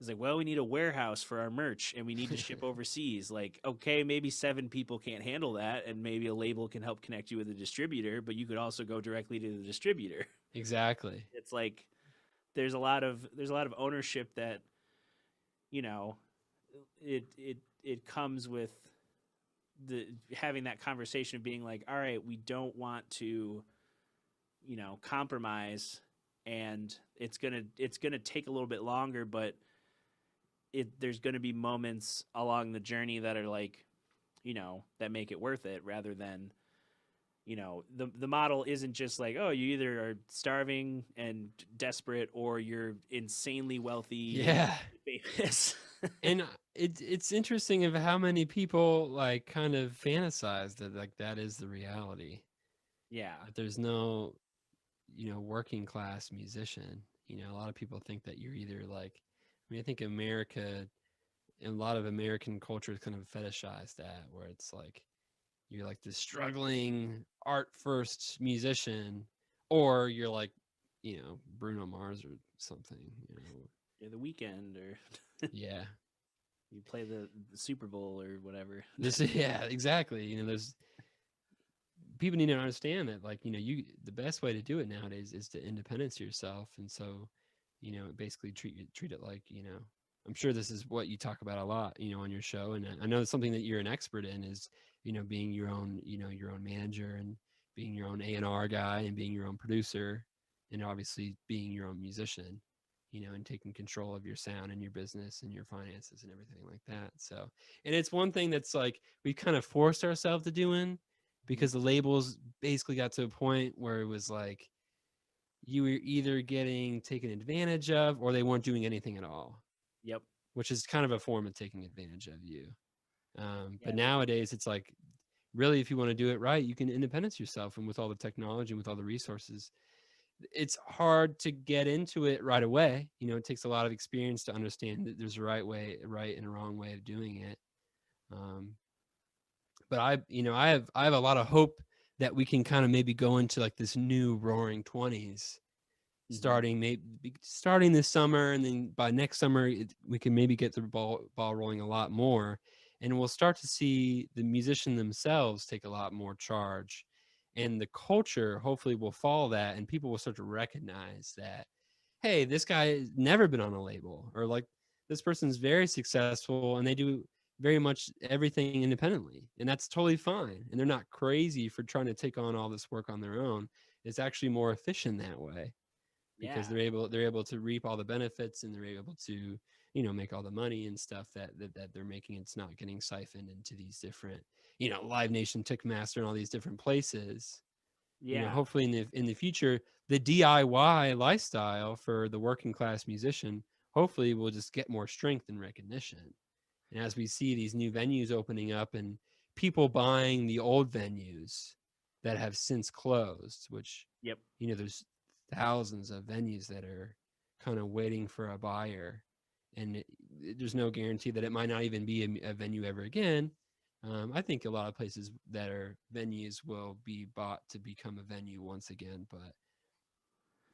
it's like, well, we need a warehouse for our merch and we need to ship overseas. Like, okay, maybe 7 people can't handle that, and maybe a label can help connect you with a distributor, but you could also go directly to the distributor.
Exactly.
It's like there's a lot of ownership that, you know, it comes with the having that conversation of being like, all right, we don't want to, compromise, and it's gonna take a little bit longer, but there's gonna be moments along the journey that are like, that make it worth it, rather than, the model isn't just like, oh, you either are starving and desperate, or you're insanely wealthy and
Yeah.
famous.
And it's interesting of how many people like kind of fantasize that like that is the reality,
Yeah.
that there's no working class musician. A lot of people think that you're either like, I mean, I think America and a lot of American culture is kind of fetishized that, where it's like you're like this struggling art first musician, or you're like, Bruno Mars or something.
You're the weekend, or
Yeah.
you play the Super Bowl or whatever.
This yeah, exactly. There's people need to understand that, like, the best way to do it nowadays is to independence yourself. And so, basically treat it like, I'm sure this is what you talk about a lot, on your show. And I know it's something that you're an expert in is, being your own manager, and being your own A&R guy, and being your own producer, and obviously being your own musician, and taking control of your sound and your business and your finances and everything like that. So, and it's one thing that's like we kind of forced ourselves to doing, because the labels basically got to a point where it was like you were either getting taken advantage of, or they weren't doing anything at all,
Yep.
which is kind of a form of taking advantage of you. But
Yeah.
nowadays, it's like, really, if you want to do it right, you can independence yourself. And with all the technology and with all the resources, it's hard to get into it right away. It takes a lot of experience to understand that there's a right and a wrong way of doing it. Um, but I have a lot of hope that we can kind of maybe go into like this new roaring 20s,
Mm-hmm.
starting this summer, and then by next summer we can maybe get the ball rolling a lot more, and we'll start to see the musician themselves take a lot more charge, and the culture hopefully will follow that, and people will start to recognize that, hey, this guy has never been on a label, or like this person's very successful and they do very much everything independently, and that's totally fine, and they're not crazy for trying to take on all this work on their own. It's actually more efficient that way, because
Yeah.
they're able to reap all the benefits, and they're able to make all the money and stuff that they're making. It's not getting siphoned into these different Live Nation, Ticketmaster, and all these different places.
Yeah.
Hopefully in the future, the DIY lifestyle for the working class musician hopefully will just get more strength and recognition. And as we see these new venues opening up, and people buying the old venues that have since closed, which
Yep.
there's thousands of venues that are kind of waiting for a buyer, and there's no guarantee that it might not even be a venue ever again. I think a lot of places that are venues will be bought to become a venue once again, but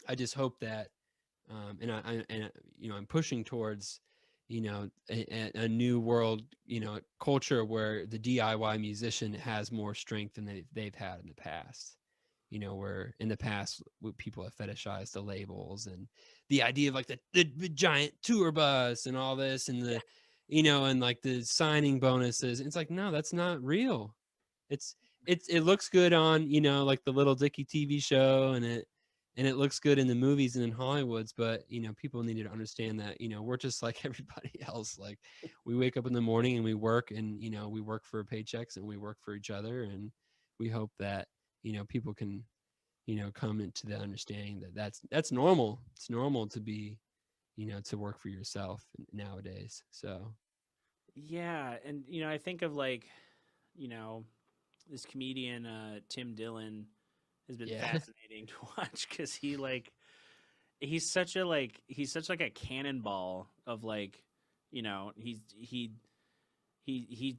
I just hope that, I'm pushing towards, a new world, culture where the DIY musician has more strength than they've had in the past. Where in the past people have fetishized the labels and the idea of like the giant tour bus and all this and and like the signing bonuses. It's like, no, that's not real. It looks good on, like the Little Dicky TV show, and it looks good in the movies and in Hollywoods, but people need to understand that, we're just like everybody else. Like, we wake up in the morning and we work, and we work for paychecks and we work for each other, and we hope that people can come into the understanding that that's normal. It's normal to be to work for yourself nowadays. So
Yeah, and I think of like, you know, this comedian Tim Dillon has been
yeah.
fascinating to watch because he's such like a cannonball of like, he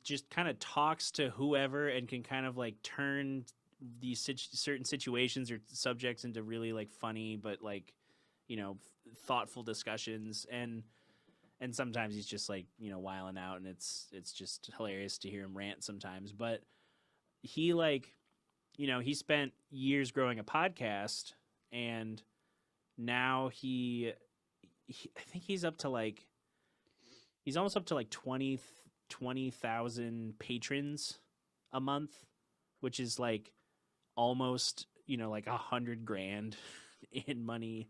just kind of talks to whoever and can kind of like turn these certain situations or subjects into really like funny but like thoughtful discussions, and sometimes he's just like wiling out, and it's just hilarious to hear him rant sometimes. But he like he spent years growing a podcast, and now I think he's up to like he's almost up to like 20,000 patrons a month, which is like almost like $100,000 in money,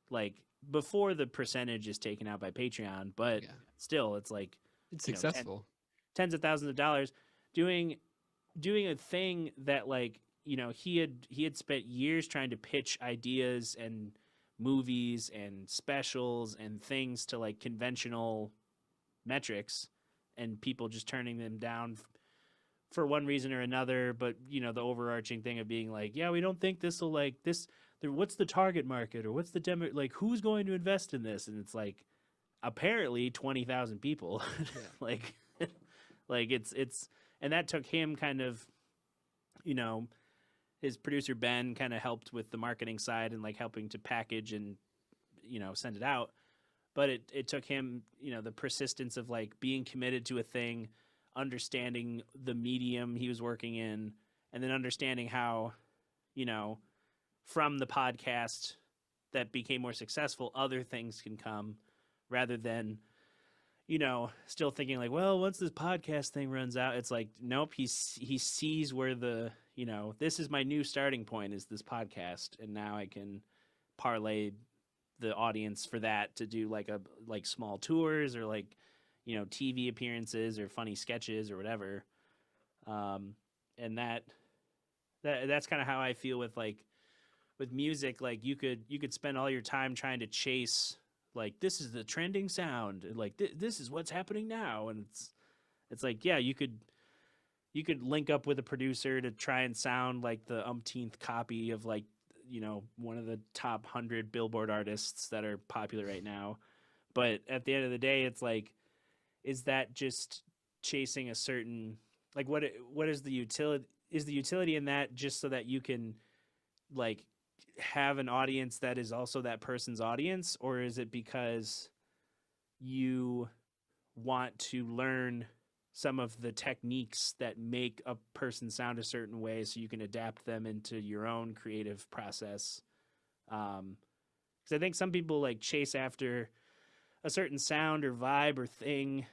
like before the percentage is taken out by Patreon. But
Yeah.
still, it's like
It's successful.
Tens of thousands of dollars doing a thing that like he had spent years trying to pitch ideas and movies and specials and things to like conventional metrics, and people just turning them down for one reason or another. But the overarching thing of being like, yeah, we don't think this will like this, what's the target market, or what's the demo, like who's going to invest in this? And it's like apparently 20,000 people.
Yeah.
like it's and that took him kind of his producer Ben kind of helped with the marketing side and like helping to package and send it out. But it took him the persistence of like being committed to a thing, understanding the medium he was working in, and then understanding how from the podcast that became more successful other things can come, rather than still thinking like, well, once this podcast thing runs out, it's like, nope, he sees where the this is my new starting point, is this podcast, and now I can parlay the audience for that to do like small tours or like TV appearances or funny sketches or whatever. And that's kind of how I feel with music. Like you could spend all your time trying to chase like, this is the trending sound, and like this is what's happening now, and it's like, yeah, you could link up with a producer to try and sound like the umpteenth copy of like one of the top 100 Billboard artists that are popular right now. But at the end of the day, it's like, is that just chasing a certain, like, what is the utility? Is the utility in that just so that you can like have an audience that is also that person's audience, or is it because you want to learn some of the techniques that make a person sound a certain way so you can adapt them into your own creative process? Because I think some people like chase after a certain sound or vibe or thing,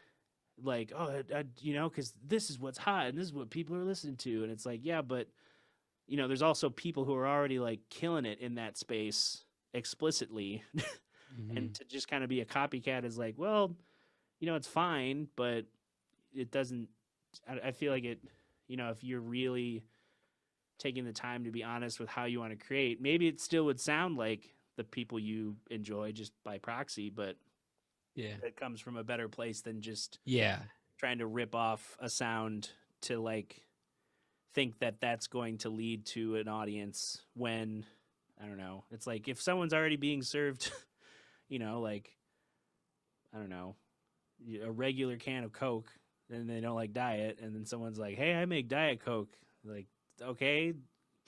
like, oh, because this is what's hot and this is what people are listening to. And it's like, yeah, but there's also people who are already like killing it in that space explicitly.
Mm-hmm.
And to just kind of be a copycat is like, well, it's fine, but it doesn't, I feel like it, if you're really taking the time to be honest with how you want to create, maybe it still would sound like the people you enjoy just by proxy, but
Yeah.
it comes from a better place than just
Yeah.
trying to rip off a sound to like think that that's going to lead to an audience when, I don't know, it's like if someone's already being served like, I don't know, a regular can of Coke, and they don't like diet, and then someone's like, "Hey, I make Diet Coke." Like, okay,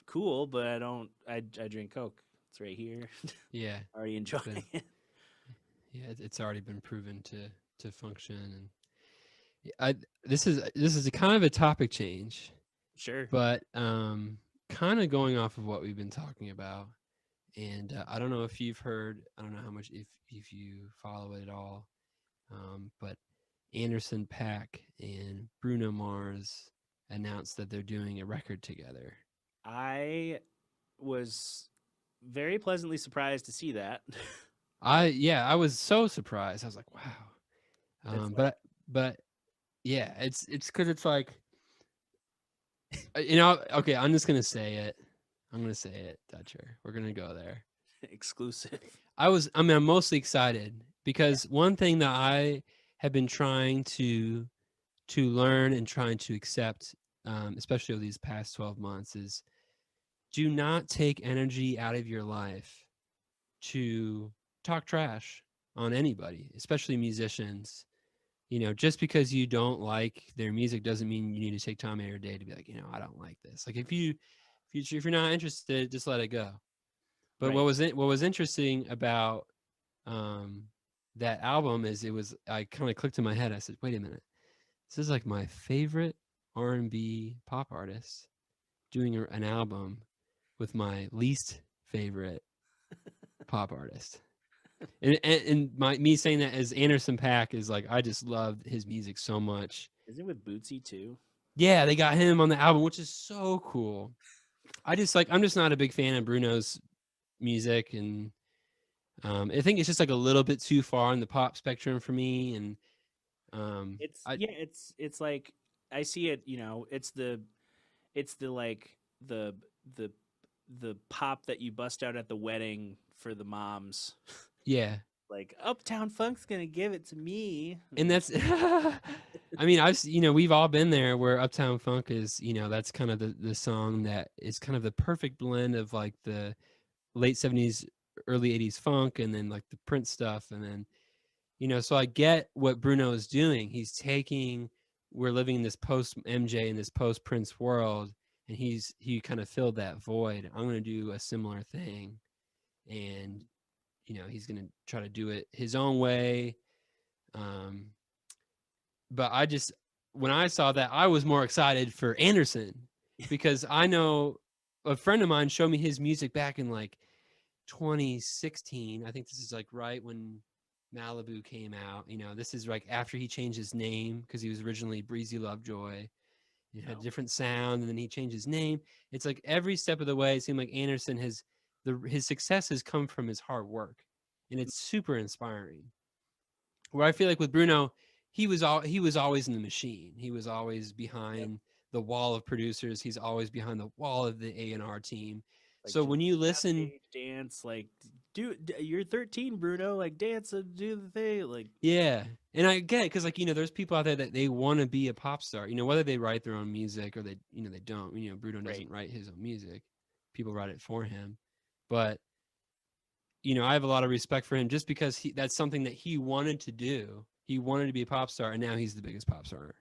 cool, but I don't. I drink Coke. It's right here.
Yeah,
Already
it's
enjoying
been
it.
yeah, it's already been proven to function. And I this is a kind of a topic change,
Sure.
but kind of going off of what we've been talking about. And I don't know if you've heard, I don't know how much if you follow it at all, but Anderson Paak and Bruno Mars announced that they're doing a record together.
I was very pleasantly surprised to see that.
I was so surprised. I was like, wow.
It's like,
But yeah, it's because it's like, okay, I'm just gonna say it. I'm gonna say it, Dutcher. We're gonna go there.
exclusive.
I'm mostly excited
Yeah.
because one thing that I have been trying to learn and trying to accept, especially over these past 12 months, is do not take energy out of your life to talk trash on anybody, especially musicians. Just because you don't like their music doesn't mean you need to take time out of your day to be like, I don't like this. Like if you're not interested, just let it go. But
Right.
what was interesting about um, that album is I kind of clicked in my head. I said, wait a minute, this is like my favorite R&B pop artist doing an album with my least favorite pop artist. And me saying that as Anderson Paak is like, I just love his music so much.
Is it with Bootsy too?
Yeah, they got him on the album, which is so cool. I'm just not a big fan of Bruno's music, and I think it's just like a little bit too far on the pop spectrum for me. And
It's
I
yeah, it's like I see it, it's the like the the pop that you bust out at the wedding for the moms.
yeah,
Like Uptown Funk's gonna give it to me.
and that's I mean, we've all been there where Uptown Funk is, that's kind of the song that is kind of the perfect blend of like the late 70s, early 80s funk, and then like the Prince stuff. And then, so I get what Bruno is doing. He's taking, we're living in this post MJ in this post Prince world, and he kind of filled that void. I'm going to do a similar thing. And, he's going to try to do it his own way. Um, but when I saw that, I was more excited for Anderson because I know a friend of mine showed me his music back in like 2016. I think this is like right when Malibu came out. This is like after he changed his name because he was originally Breezy Lovejoy. He had a
No.
different sound, and then he changed his name. It's like every step of the way, it seemed like Anderson his success has come from his hard work, and it's super inspiring. Where I feel like with Bruno, he was always in the machine. He was always
Yep.
behind the wall of producers. He's always behind the wall of the A&R team.
Like
So
just
when you
get on
listen,
stage, dance, like you're 13, Bruno. Like dance and do the thing. Like
yeah, and I get it because like there's people out there that they want to be a pop star. Whether they write their own music or they don't. Bruno
right,
doesn't write his own music; people write it for him. But I have a lot of respect for him just because that's something that he wanted to do. He wanted to be a pop star, and now he's the biggest pop star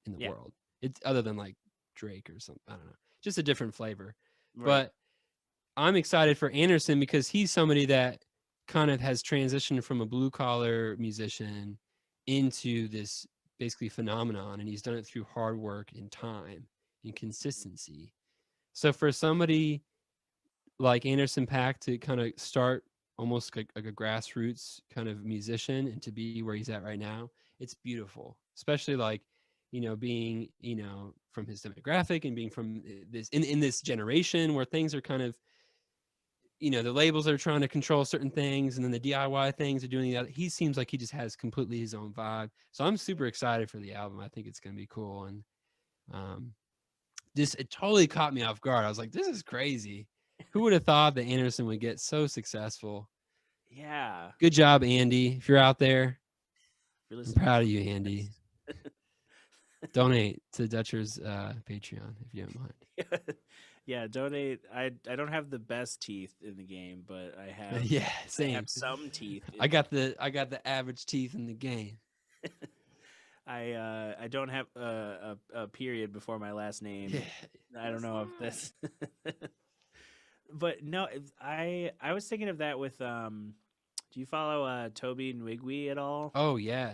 in the
yeah,
world. It's other than like Drake or something. I don't know. Just a different flavor.
right.
But I'm excited for Anderson because he's somebody that kind of has transitioned from a blue collar musician into this basically phenomenon, and he's done it through hard work and time and consistency. So for somebody like Anderson Paak to kind of start almost like a grassroots kind of musician and to be where he's at right now, it's beautiful. Especially like, being, from his demographic and being from this in this generation where things are kind of, the labels are trying to control certain things, and then the DIY things are doing the other. He seems like he just has completely his own vibe. So I'm super excited for the album. I think it's going to be cool. And um, it totally caught me off guard. I was like, this is crazy. Who would have thought that Anderson would get so successful?
Yeah.
Good job, Andy. If you're out there,
If you're
I'm
listening
proud
to
of you, Andy. Donate to Dutcher's Patreon if you don't mind.
this. Yeah, donate. I don't have the best teeth in the game, but I have
Yeah,
I
same.
have some teeth.
I got the average teeth in the game.
I don't have a period before my last name.
Yeah,
I don't know if this but no, I was thinking of that with do you follow Toby Nwigwe at all?
oh yeah,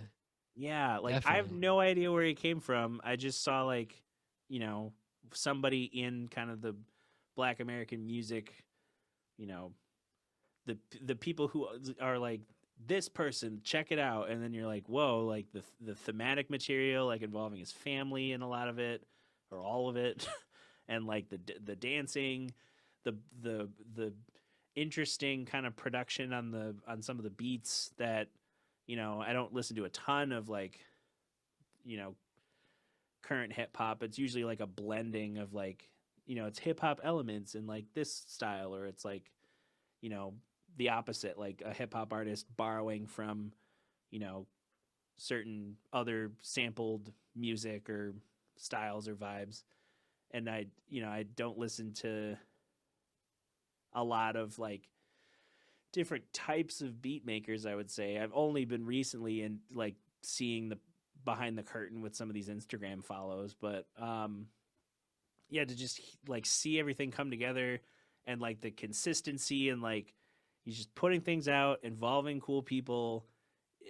Yeah, like I have
definitely.
no idea where he came from. I just saw like, you know, somebody in kind of the Black American music, you know, the people who are like this person, check it out, and then you're like, whoa, like the thematic material, like involving his family and a lot of it, or all of it, and like the dancing, the interesting kind of production on some of the beats that, I don't listen to a ton of like, you know current hip hop. It's usually like a blending of like, it's hip hop elements in like this style, or it's like, you know, the opposite, like a hip hop artist borrowing from, you know, certain other sampled music or styles or vibes. And I don't listen to a lot of like different types of beat makers, I would say. I've only been recently in like seeing the behind the curtain with some of these Instagram follows, but yeah, to just like see everything come together, and like the consistency, and like he's just putting things out involving cool people,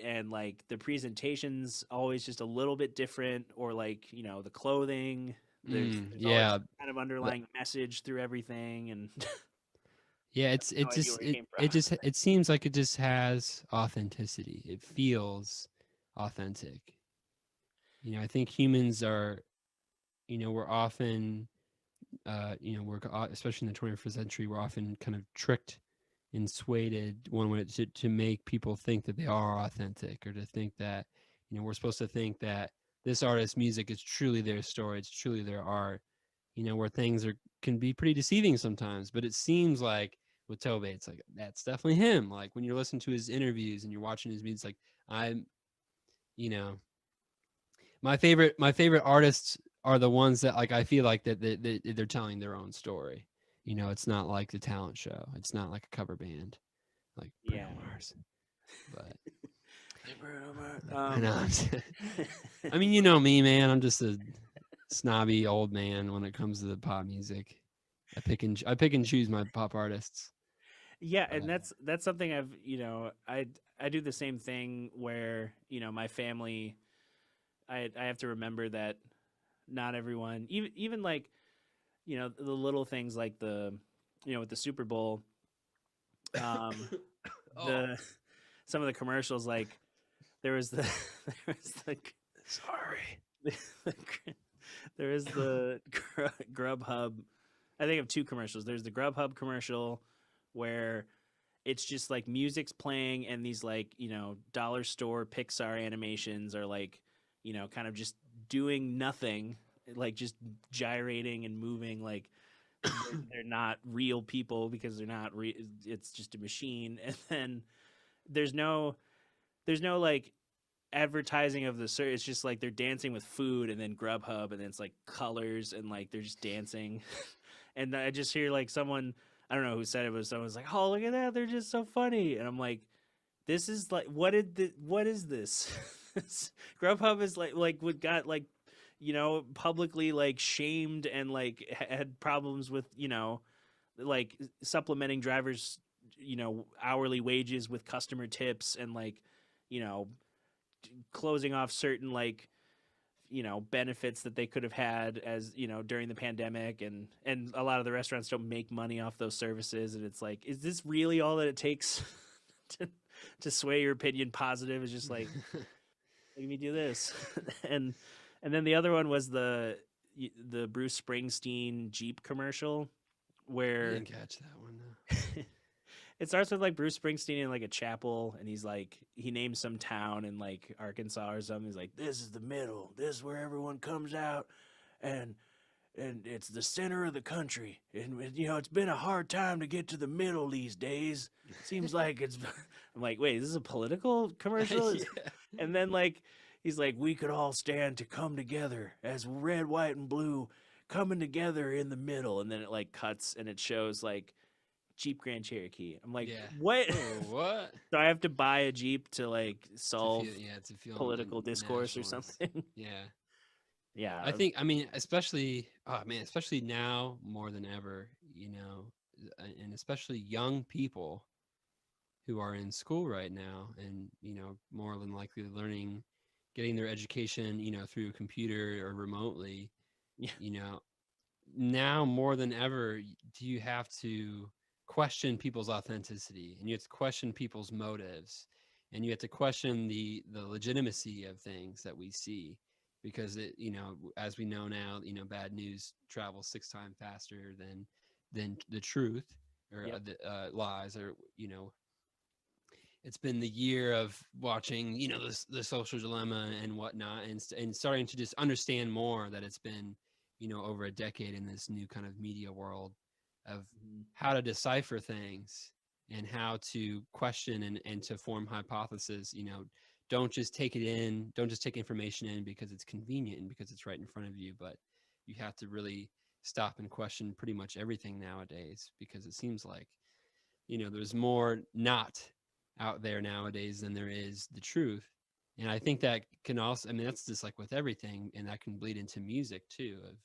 and like the presentations always just a little bit different, or like, the clothing, there's always
Yeah,
some kind of
but
underlying message through everything, and
yeah,
no idea where he came from.
it seems like it just has authenticity. It feels authentic. I think humans are, we're often, especially in the 21st century, we're often kind of tricked and swayed one way to make people think that they are authentic, or to think that, we're supposed to think that this artist's music is truly their story, it's truly their art, where things can be pretty deceiving sometimes. But it seems like with Tobe, it's like that's definitely him. Like when you're listening to his interviews and you're watching his music, like I'm, you know, my favorite artists are the ones that like I feel like that they're telling their own story. It's not like the talent show. It's not like a cover band like Bruno
Yeah.
Mars. But
Hey, Bruno Mars.
I know. I mean, you know me, man. I'm just a snobby old man when it comes to the pop music. I pick and choose my pop artists.
Yeah,
But
and that's something I do the same thing where, my family, I have to remember that not everyone, even like, the little things like with the Super Bowl, um
oh,
the some of the commercials, like there was the there was the
sorry.
the there is the Grubhub. I think of two commercials. There's the Grubhub commercial where it's just like music's playing, and these like, dollar store Pixar animations are like, kind of just doing nothing, like just gyrating and moving, like they're not real people because they're not it's just a machine. And then there's no like advertising of the service. It's just like they're dancing with food, and then Grubhub, and then it's like colors, and like they're just dancing. And I just hear like someone, I don't know who said it, but someone was like, "Oh, look at that! They're just so funny." And I'm like, "This is like, what is this?" Grubhub is like what got like, publicly like shamed, and like had problems with, like supplementing drivers, hourly wages with customer tips, and like, you know closing off certain like, benefits that they could have had, as during the pandemic, and a lot of the restaurants don't make money off those services. And it's like, is this really all that it takes to, to sway your opinion positive? Is just like, let me do this. and then the other one was the Bruce Springsteen Jeep commercial,
I
where
didn't catch that one though.
it starts with like Bruce Springsteen in like a chapel, and he's like, he names some town in like Arkansas or something. He's like, "This is the middle. This is where everyone comes out, and it's the center of the country. And it's been a hard time to get to the middle these days. Seems like it's." I'm like, wait, this is a political commercial?
Yeah.
And then like he's like, "We could all stand to come together as red, white, and blue. coming together in the middle, and then it like cuts and it shows like Jeep Grand Cherokee. I'm like,
Yeah.
what?
Oh, what?
So I have to buy a Jeep to like solve
To feel
political discourse or
nationalist.
something.
Yeah.
Yeah.
I think, I mean, especially, oh man, especially now more than ever, and especially young people who are in school right now and, more than likely getting their education, through a computer or remotely,
Yeah.
you know, now more than ever, do you have to question people's authenticity, and you have to question people's motives, and you have to question the legitimacy of things that we see, because it, as we know now, bad news travels 6 times faster than the truth, or
Yep.
the lies, or it's been the year of watching, the social dilemma and whatnot, and starting to just understand more that it's been, over a decade in this new kind of media world of
Mhm.
how to decipher things and how to question and to form hypotheses. Don't just take it in, don't just take information in because it's convenient and because it's right in front of you, but you have to really stop and question pretty much everything nowadays, because it seems like, there's more not out there nowadays than there is the truth. And I think that can also, I mean, that's just like with everything, and that can bleed into music too, of,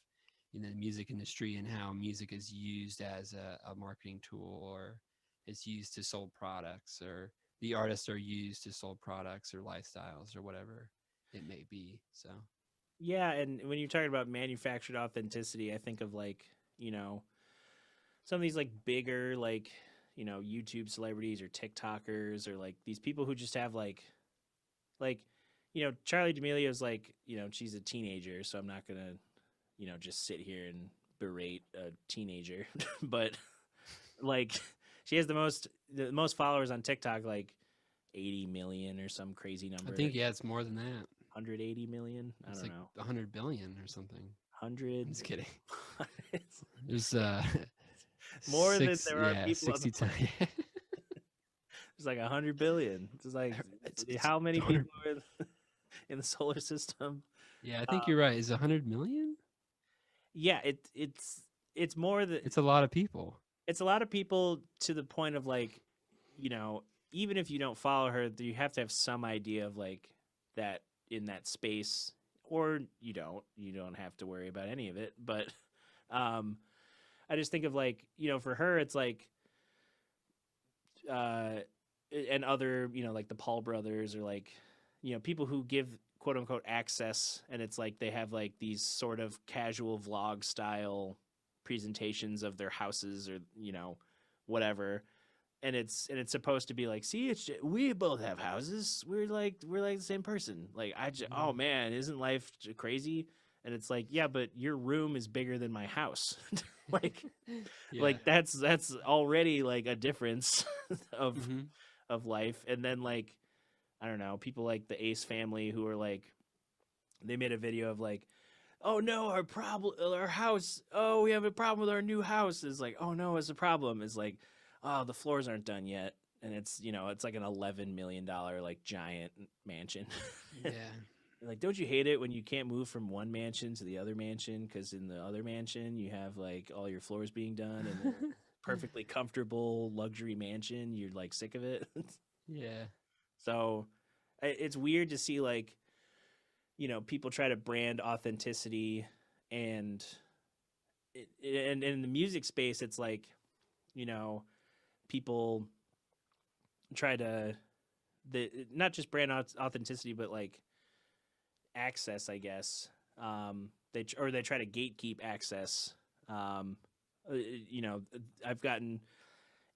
the music industry and how music is used as a marketing tool, or it's used to sold products, or the artists are used to sold products or lifestyles or whatever it may be. So,
Yeah, and when you're talking about manufactured authenticity, I think of like, some of these like bigger like, YouTube celebrities or TikTokers or like these people who just have like Charlie D'Amelio's like, she's a teenager, so I'm not going to, just sit here and berate a teenager, but like she has the most followers on TikTok, like 80 million or some crazy
I
number.
think, yeah, it's more than that.
180 million. I
It's
don't
like
know.
100 billion or something.
100.
I'm just kidding.
It's
There's
more than there are
yeah,
people on the
60 times.
planet. It's like 100 billion. It's like
It's
how many
100.
people are in the solar system?
Yeah, I
Uh,
think you're right. Is 100 million?
yeah, it's more than
It's a lot of people.
it's a lot of people, to the point of like, you know, even if you don't follow her, you have to have some idea of like that in that space, or you don't have to worry about any of it. But um, I just think of like, for her, it's like, uh, and other, like the Paul brothers, or like, people who give quote unquote access, and it's like they have like these sort of casual vlog style presentations of their houses, or whatever, and it's supposed to be like, see, we both have houses, we're like the same person, like oh man, isn't life crazy? And it's like, yeah, but your room is bigger than my house. like
Yeah.
like that's already like a difference of
Hmm.
of life. And then like, I don't know, people like the Ace family who are like, they made a video of like, oh no, our house, oh, we have a problem with our new house. Is like, oh no, it's a problem. Is like, oh, the floors aren't done yet, and it's like an $11 million like giant mansion.
Yeah.
Like, don't you hate it when you can't move from one mansion to the other mansion, because in the other mansion you have like all your floors being done, and the perfectly comfortable luxury mansion, you're like sick of it.
Yeah.
So it's weird to see like, people try to brand authenticity, and and in the music space, it's like, people try to not just brand authenticity, but like access, I guess. They try to gatekeep access. I've gotten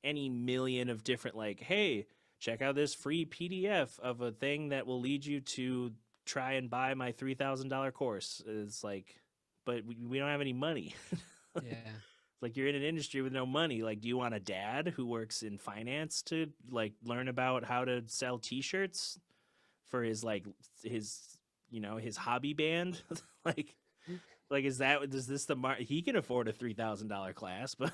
any million of different like, hey, check out this free PDF of a thing that will lead you to try and buy my $3,000 course. It's like, but we don't have any money.
Yeah.
It's like, you're in an industry with no money. Like, do you want a dad who works in finance to like learn about how to sell T-shirts for his his hobby band? like, does this he can afford a $3,000 class, but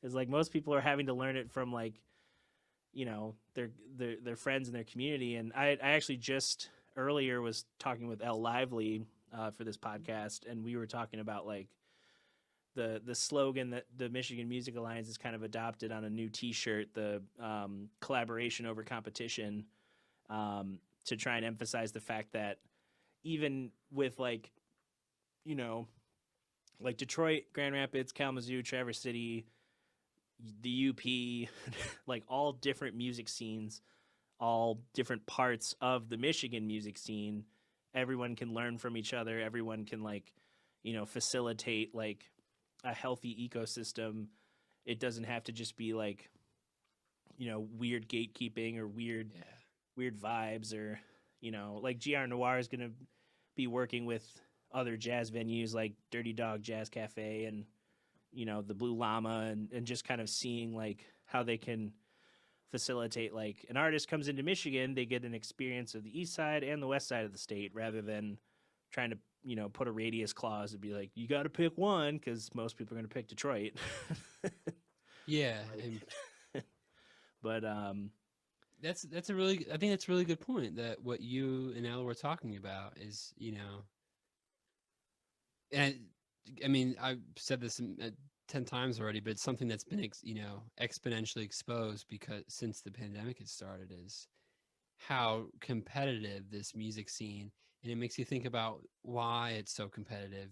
it's like most people are having to learn it from like, their friends in their community. And I actually just earlier was talking with Elle Lively for this podcast, and we were talking about like the slogan that the Michigan Music Alliance has kind of adopted on a new T-shirt, the collaboration over competition, to try and emphasize the fact that even with like, you know, like Detroit, Grand Rapids, Kalamazoo, Traverse City, the UP, like all different music scenes, all different parts of the Michigan music scene. Everyone can learn from each other. Everyone can like, facilitate like a healthy ecosystem. It doesn't have to just be like, weird gatekeeping or weird vibes or, like GR Noir is going to be working with other jazz venues like Dirty Dog Jazz Cafe and, the Blue Llama and just kind of seeing like how they can facilitate, like an artist comes into Michigan, they get an experience of the east side and the west side of the state rather than trying to, put a radius clause and be like, you got to pick one because most people are going to pick Detroit.
Yeah.
But
That's a really, I think that's a really good point, that what you and Elle were talking about is, and I mean, I've said this 10 times already, but it's something that's been, exponentially exposed because since the pandemic has started, is how competitive this music scene, and it makes you think about why it's so competitive.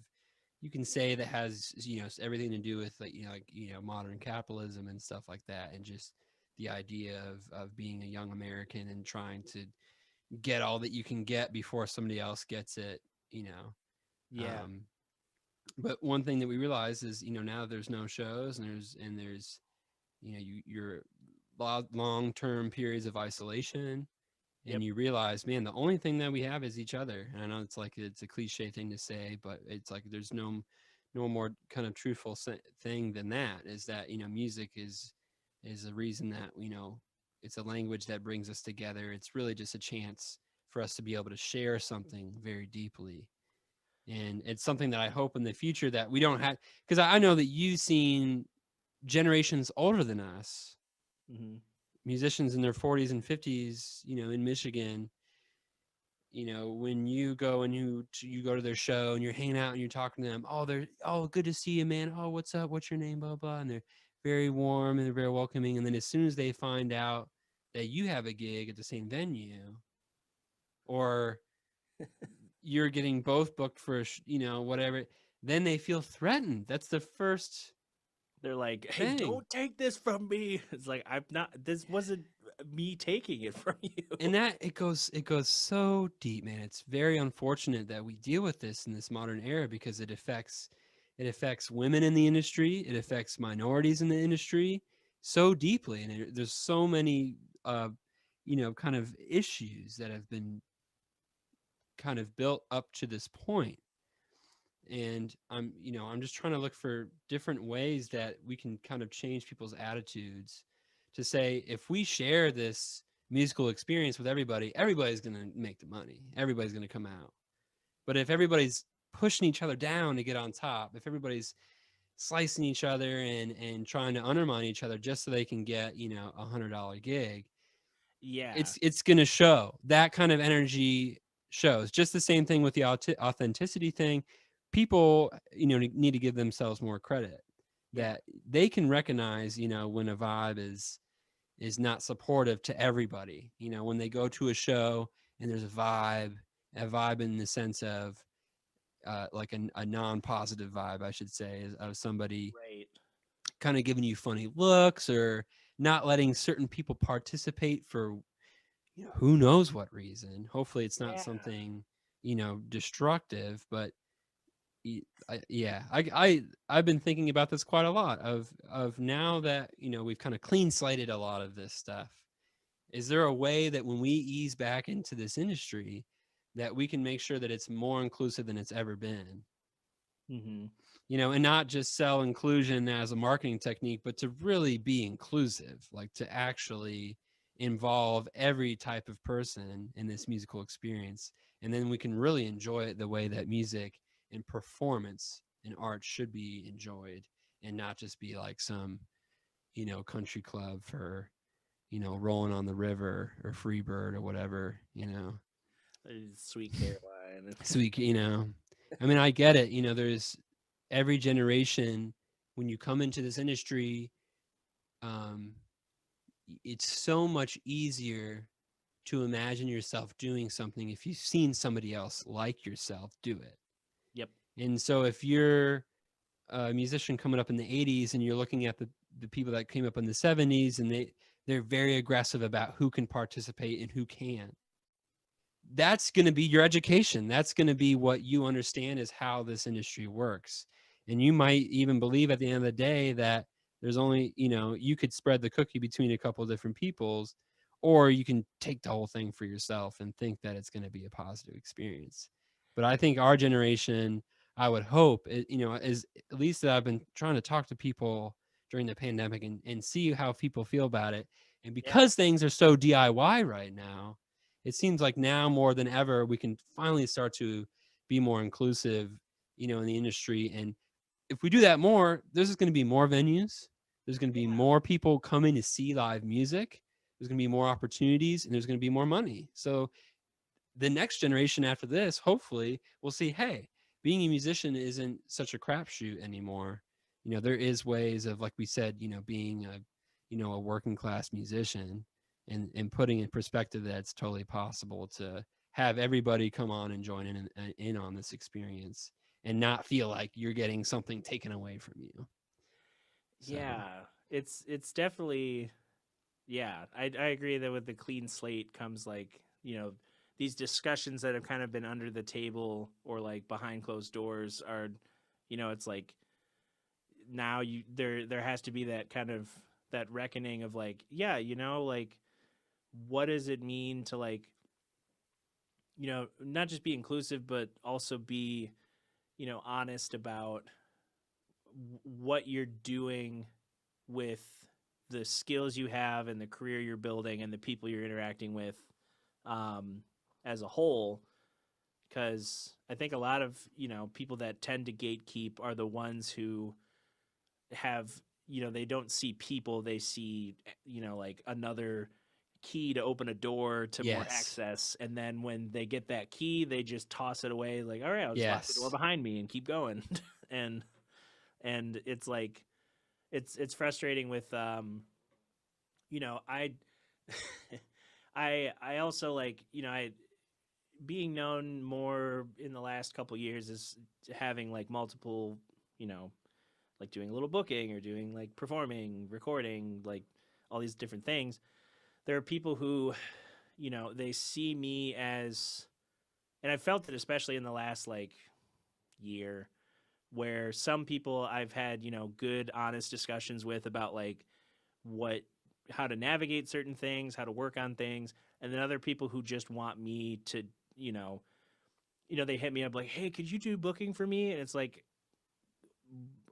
You can say that has, everything to do with like, modern capitalism and stuff like that. And just the idea of being a young American and trying to get all that you can get before somebody else gets it,
yeah.
But one thing that we realize is, now there's no shows and there's, you're long-term periods of isolation, and you realize, man, the only thing that we have is each other. And I know it's like, it's a cliche thing to say, but it's like, there's no more kind of truthful thing than that, is that, music is a reason that, it's a language that brings us together. It's really just a chance for us to be able to share something very deeply. And it's something that I hope in the future that we don't have, because I know that you've seen generations older than us, musicians in their 40s and 50s, in Michigan, when you go and you go to their show and you're hanging out and you're talking to them, good to see you, man. Oh, what's up? What's your name? Blah, blah. And they're very warm and they're very welcoming. And then as soon as they find out that you have a gig at the same venue, or you're getting both booked for, whatever, then they feel threatened. That's the first.
They're like, hey, don't take this from me. It's like, this wasn't me taking it from you.
And that it goes so deep, man. It's very unfortunate that we deal with this in this modern era, because it affects women in the industry. It affects minorities in the industry so deeply. And there's so many, kind of issues that have been kind of built up to this point. And I'm just trying to look for different ways that we can kind of change people's attitudes, to say, if we share this musical experience with everybody's going to make the money. Everybody's going to come out. But if everybody's pushing each other down to get on top, if everybody's slicing each other and trying to undermine each other just so they can get, $100 gig, it's going to show. That kind of energy shows. Just the same thing with the authenticity thing. People, need to give themselves more credit, that they can recognize, when a vibe is not supportive to everybody. When they go to a show and there's a vibe in the sense of like a non-positive vibe, I should say, of somebody kind of giving you funny looks or not letting certain people participate for, who knows what reason. Hopefully it's not something, destructive, but I've been thinking about this quite a lot of now that, we've kind of clean slated a lot of this stuff. Is there a way that when we ease back into this industry that we can make sure that it's more inclusive than it's ever been? And not just sell inclusion as a marketing technique, but to really be inclusive, like to actually involve every type of person in this musical experience. And then we can really enjoy it the way that music and performance and art should be enjoyed, and not just be like some, country club for, Rolling on the River or Freebird or whatever,
Sweet Caroline.
Sweet, I mean, I get it. every generation, when you come into this industry, um, it's so much easier to imagine yourself doing something if you've seen somebody else like yourself do it.
Yep.
And so if you're a musician coming up in the 80s and you're looking at the people that came up in the 70s, and they're very aggressive about who can participate and who can't, that's going to be your education. That's going to be what you understand is how this industry works. And you might even believe at the end of the day that there's only, you could spread the cookie between a couple of different peoples, or you can take the whole thing for yourself and think that it's going to be a positive experience. But I think our generation, I would hope, is at least that I've been trying to talk to people during the pandemic and see how people feel about it. And
Yeah.
because things are so DIY right now, it seems like now more than ever we can finally start to be more inclusive, in the industry. And if we do that more, there's going to be more venues, there's going to be
Yeah.
more people coming to see live music, there's going to be more opportunities, and there's going to be more money. So the next generation after this, hopefully, will see, hey, being a musician isn't such a crapshoot anymore. There is ways of, like we said, being a working class musician, and putting in perspective that it's totally possible to have everybody come on and join in on this experience and not feel like you're getting something taken away from you. So
Yeah. It's definitely, yeah. I agree that with the clean slate comes like, these discussions that have kind of been under the table or like behind closed doors are, it's like now there has to be that kind of that reckoning of like, yeah, like what does it mean to like, not just be inclusive but also be, honest about what you're doing with the skills you have and the career you're building and the people you're interacting with, as a whole. Because I think a lot of, people that tend to gatekeep are the ones who have, they don't see people, they see, like another key to open a door to more
yes,
access. And then when they get that key, they just toss it away like, all right, I'll just lock the door
yes,
behind me and keep going. and it's like it's frustrating with I I also like, I being known more in the last couple years as having like multiple, like doing a little booking or doing like performing, recording, like all these different things. There are people who, they see me as, and I felt it especially in the last like year, where some people I've had, good, honest discussions with about like what, how to navigate certain things, how to work on things. And then other people who just want me to, you know, they hit me up like, hey, could you do booking for me? And it's like,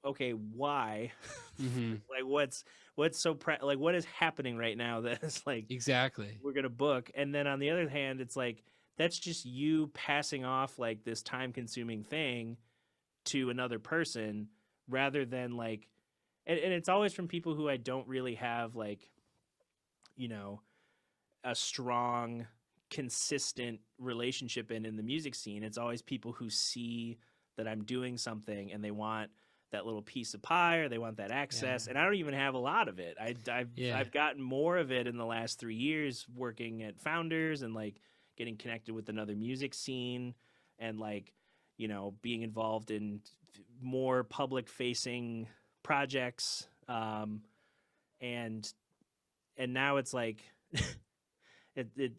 okay, why?
mm-hmm.
Like, what's so like, what is happening right now that is like,
Exactly,
we're gonna book? And then on the other hand, it's like that's just you passing off like this time consuming thing to another person rather than like, and it's always from people who I don't really have like, you know, a strong, consistent relationship in the music scene. It's always people who see that I'm doing something and they want that little piece of pie or they want that
yeah,
access. And I don't even have a lot of it.
yeah,
I've gotten more of it in the last 3 years working at Founders and like getting connected with another music scene and like, being involved in more public facing projects. And now it's like it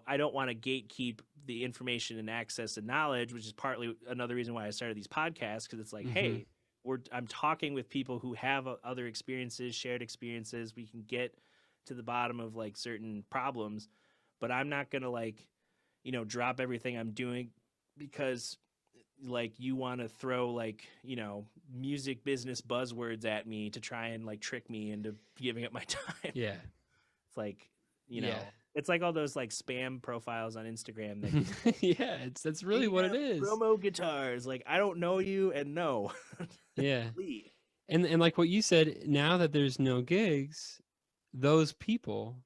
I don't want to gatekeep the information and access and knowledge, which is partly another reason why I started these podcasts, because it's like,
mm-hmm.
hey, I'm talking with people who have other experiences, shared experiences. We can get to the bottom of like certain problems, but I'm not gonna like, drop everything I'm doing because like you want to throw like, music business buzzwords at me to try and like trick me into giving up my time.
yeah,
It's like,
yeah.
it's like all those like spam profiles on Instagram that
Yeah, that's really
we
what it
have
is.
promo guitars. Like, I don't know you, and no,
Yeah.
leave.
And like what you said, now that there's no gigs, those people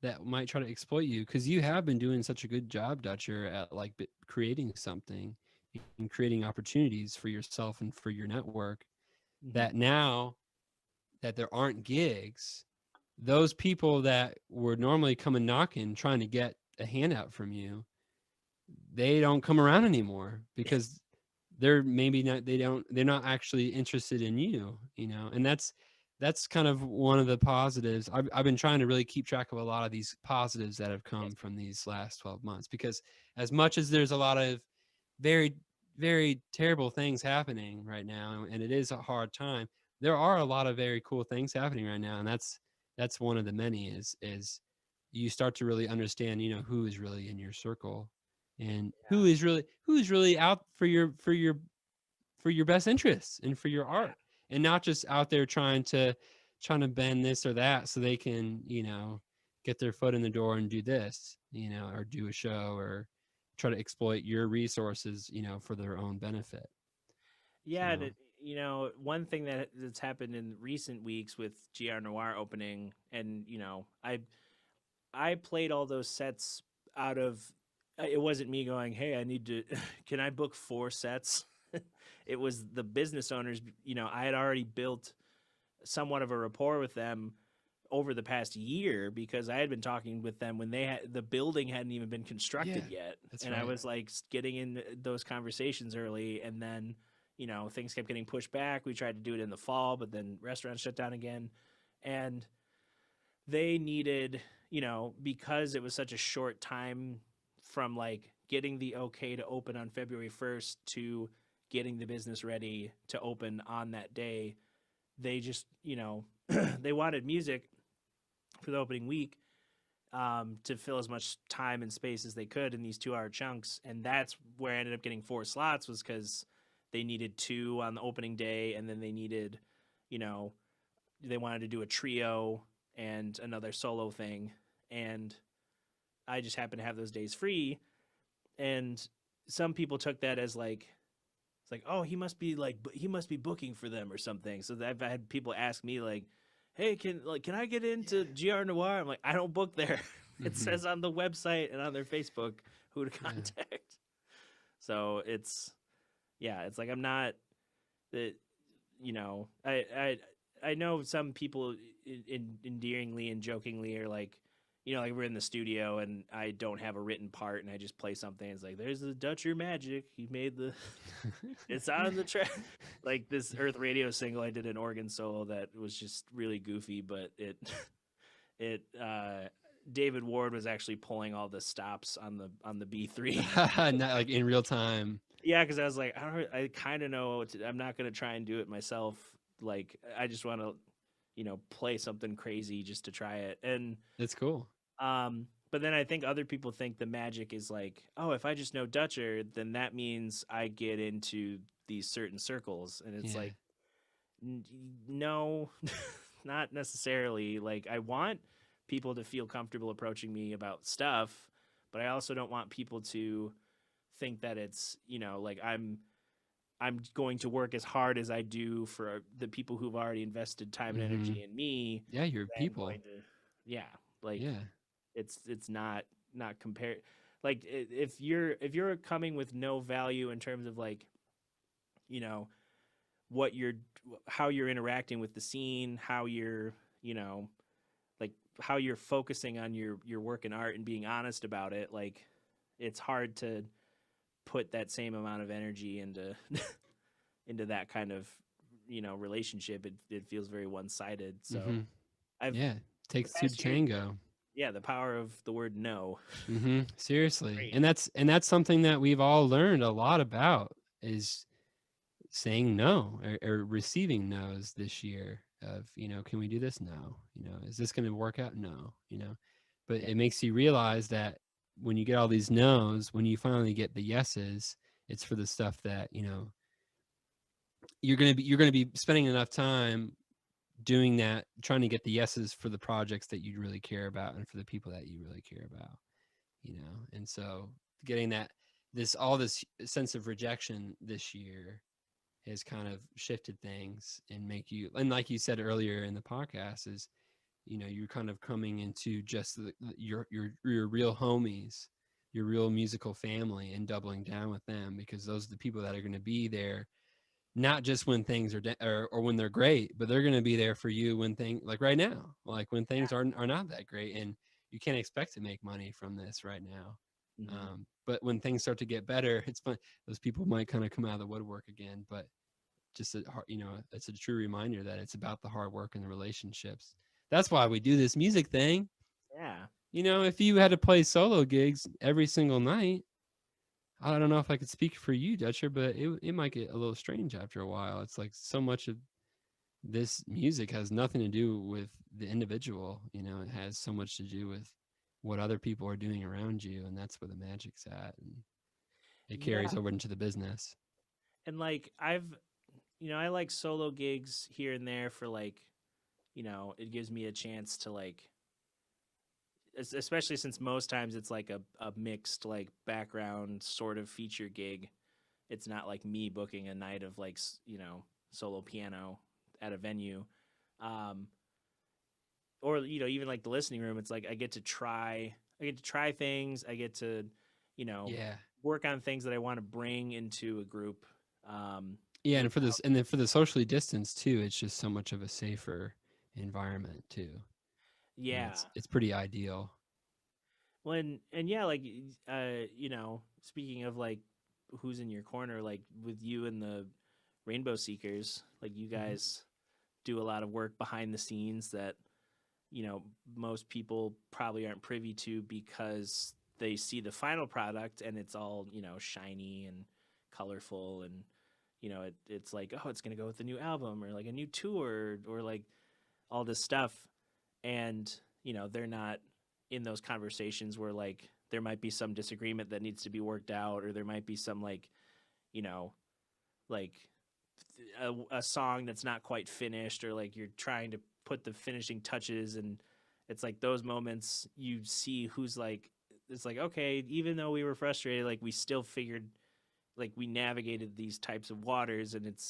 that might try to exploit you, because you have been doing such a good job, Dutcher, at like creating something, in creating opportunities for yourself and for your network,
Mm-hmm.
that now that there aren't gigs, those people that were normally coming knocking trying to get a handout from you, they don't come around anymore because they're maybe not, they're not actually interested in you, and that's kind of one of the positives. I've been trying to really keep track of a lot of these positives that have come from these last 12 months, because as much as there's a lot of very, very terrible things happening right now, and it is a hard time, there are a lot of very cool things happening right now. And that's one of the many, is you start to really understand, who is really in your circle, and who's really out for your best interests and for your art, and not just out there trying to bend this or that so they can, get their foot in the door and do this, or do a show, or try to exploit your resources, for their own benefit.
Yeah,
So
one thing that's happened in recent weeks with GR Noir opening, and I played all those sets out of. It wasn't me going, "Hey, I need to. Can I book 4 sets?" It was the business owners. I had already built somewhat of a rapport with them over the past year, because I had been talking with them when the building hadn't even been constructed yet, and
right.
I was like getting in those conversations early, and then things kept getting pushed back. We tried to do it in the fall, but then restaurants shut down again, and they needed, because it was such a short time from like getting the okay to open on February 1st to getting the business ready to open on that day. They just, they wanted music for the opening week, to fill as much time and space as they could in these 2-hour chunks. And that's where I ended up getting 4 slots, was because they needed 2 on the opening day. And then they needed, they wanted to do a trio and another solo thing. And I just happened to have those days free. And some people took that as like, it's like, oh, he must be booking for them or something. So I've had people ask me like, hey, can I get into GR Noir? I'm like, I don't book there. It says on the website and on their Facebook who to contact. So it's like, I'm not that, I know some people endearingly and jokingly are like, like we're in the studio and I don't have a written part and I just play something. It's like, there's the Dutcher magic. He made the, it's on the track. Like this Earth Radio single, I did an organ solo that was just really goofy, but David Ward was actually pulling all the stops on the B3.
Not like in real time.
Yeah, because I was like, I kind of know I'm not gonna try and do it myself. Like, I just want to, play something crazy just to try it. And
That's cool.
but then I think other people think the magic is like, oh, if I just know Dutcher, then that means I get into these certain circles, and it's like, no, not necessarily. Like, I want people to feel comfortable approaching me about stuff, but I also don't want people to think that it's, like I'm going to work as hard as I do for the people who've already invested time and energy in me.
Yeah, you're people.
It's not compared. Like, if you're coming with no value in terms of like, how you're interacting with the scene, how you're, like how you're focusing on your work and art and being honest about it, like it's hard to put that same amount of energy into into that kind of relationship. It feels very one-sided. So
takes 2 to tango.
Yeah, the power of the word no.
Seriously.
Great.
And that's something that we've all learned a lot about, is saying no, or receiving no's this year of, can we do this? No. Is this going to work out? No. But it makes you realize that when you get all these no's, when you finally get the yeses, it's for the stuff that, you're going to be spending enough time doing that, trying to get the yeses for the projects that you really care about and for the people that you really care about, and so getting this sense of rejection this year has kind of shifted things, and and like you said earlier in the podcast, is you're kind of coming into just your real homies, your real musical family and doubling down with them, because those are the people that are going to be there, not just when things are or when they're great, but they're going to be there for you when things like right now, like when things are not that great, and you can't expect to make money from this right now.
Mm-hmm.
But when things start to get better, it's fun. Those people might kind of come out of the woodwork again, but just it's a true reminder that it's about the hard work and the relationships. That's why we do this music thing.
Yeah.
If you had to play solo gigs every single night, I don't know if I could speak for you, Dutcher, but it might get a little strange after a while. It's like so much of this music has nothing to do with the individual. It has so much to do with what other people are doing around you, and that's where the magic's at, and it
Yeah.
carries over into the business.
And like I like solo gigs here and there for like, it gives me a chance to like, especially since most times it's like a mixed like background sort of feature gig. It's not like me booking a night of like, solo piano at a venue. Um, or, even like the listening room, it's like I get to try things. I get to, you know,
Yeah.
work on things that I want to bring into a group. Um,
Yeah, and
without,
then for the socially distanced too, it's just so much of a safer environment too.
yeah.
It's pretty ideal.
And yeah, like speaking of like who's in your corner, like with you and the Rainbow Seekers, like you
Mhm.
guys do a lot of work behind the scenes that most people probably aren't privy to because they see the final product and it's all shiny and colorful, and it's like, oh, it's gonna go with the new album or like a new tour or like all this stuff, and they're not in those conversations where like there might be some disagreement that needs to be worked out, or there might be some like you know like a song that's not quite finished, or like you're trying to put the finishing touches, and it's like those moments you see who's like, it's like, okay, even though we were frustrated, like we still figured, like we navigated these types of waters, and it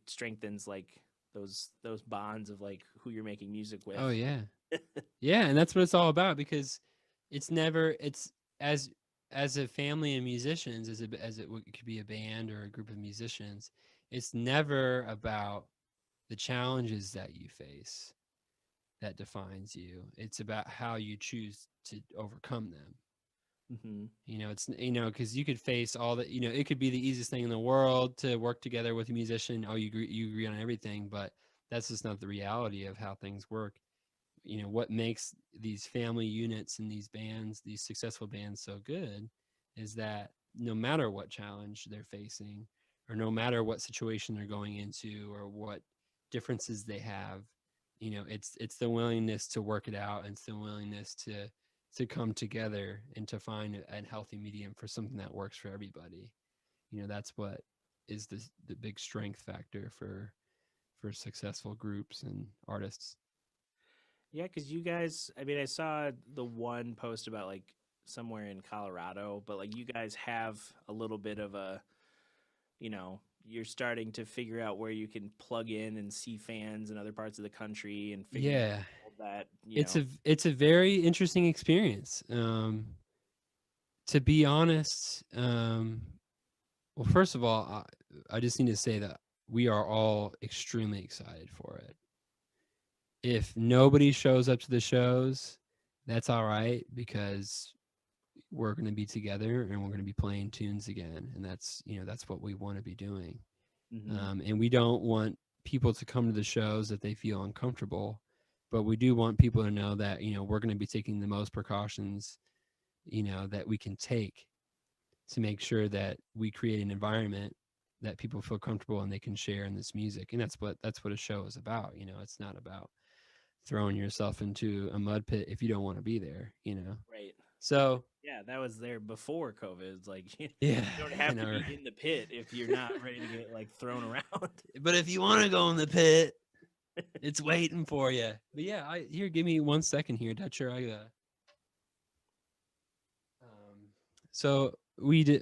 strengthens like those bonds of like who you're making music with.
Oh yeah. Yeah, and that's what it's all about, because it's as a family of musicians, it could be a band or a group of musicians, it's never about the challenges that you face that defines you. It's about how you choose to overcome them.
Mm-hmm.
It's because you could face all the it could be the easiest thing in the world to work together with a musician. Oh, you agree on everything, but that's just not the reality of how things work. What makes these family units and these bands, these successful bands, so good is that no matter what challenge they're facing, or no matter what situation they're going into, or what differences they have, it's the willingness to work it out, and it's the willingness to come together and to find a healthy medium for something that works for everybody. That's what is the big strength factor for successful groups and artists.
Yeah, because you guys, I mean, I saw the one post about like somewhere in Colorado, but like you guys have a little bit of you're starting to figure out where you can plug in and see fans in other parts of the country and figuring out
Yeah,
all that,
it's a very interesting experience. To be honest, well, first of all, I just need to say that we are all extremely excited for it. If nobody shows up to the shows, that's all right, because we're going to be together and we're going to be playing tunes again, and that's what we want to be doing.
hmm
And we don't want people to come to the shows that they feel uncomfortable, but we do want people to know that we're going to be taking the most precautions that we can take to make sure that we create an environment that people feel comfortable and they can share in this music. And that's what a show is about. It's not about throwing yourself into a mud pit if you don't want to be there.
right.
So
Yeah, that was there before COVID. It's like you
yeah,
don't
I
have to
know.
be in the pit if you're not ready to get like thrown around.
But if you want to go in the pit, it's waiting for you. But yeah, give me 1 second here, Dutcher. So we were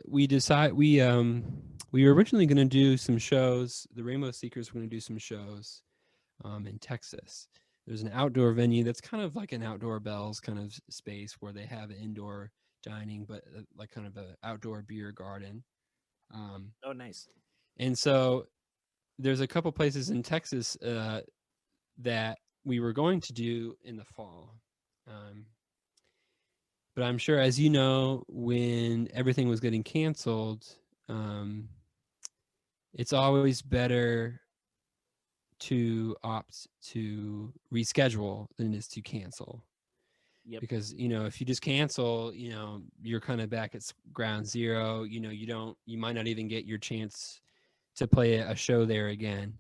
originally going to do some shows. The Rainbow Seekers were going to do some shows in Texas. There's an outdoor venue that's kind of like an Outdoor Bells kind of space where they have indoor dining, but like kind of a outdoor beer garden.
Oh, nice.
And so there's a couple places in Texas that we were going to do in the fall. Um, but I'm sure, as you know, when everything was getting canceled, um, it's always better to opt to reschedule than it is to cancel.
Yep.
Because, if you just cancel, you're kind of back at ground zero. You might not even get your chance to play a show there again.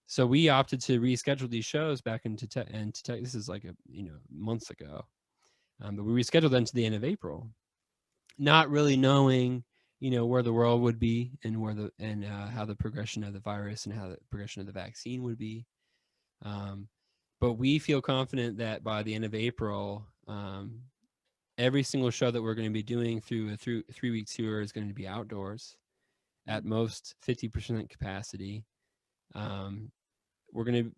So we opted to reschedule these shows back into this is like months ago. But we rescheduled them to the end of April, not really knowing, where the world would be and how the progression of the virus and how the progression of the vaccine would be. But we feel confident that by the end of April, every single show that we're going to be doing through a 3-week tour is going to be outdoors, at most 50% capacity. We're going to,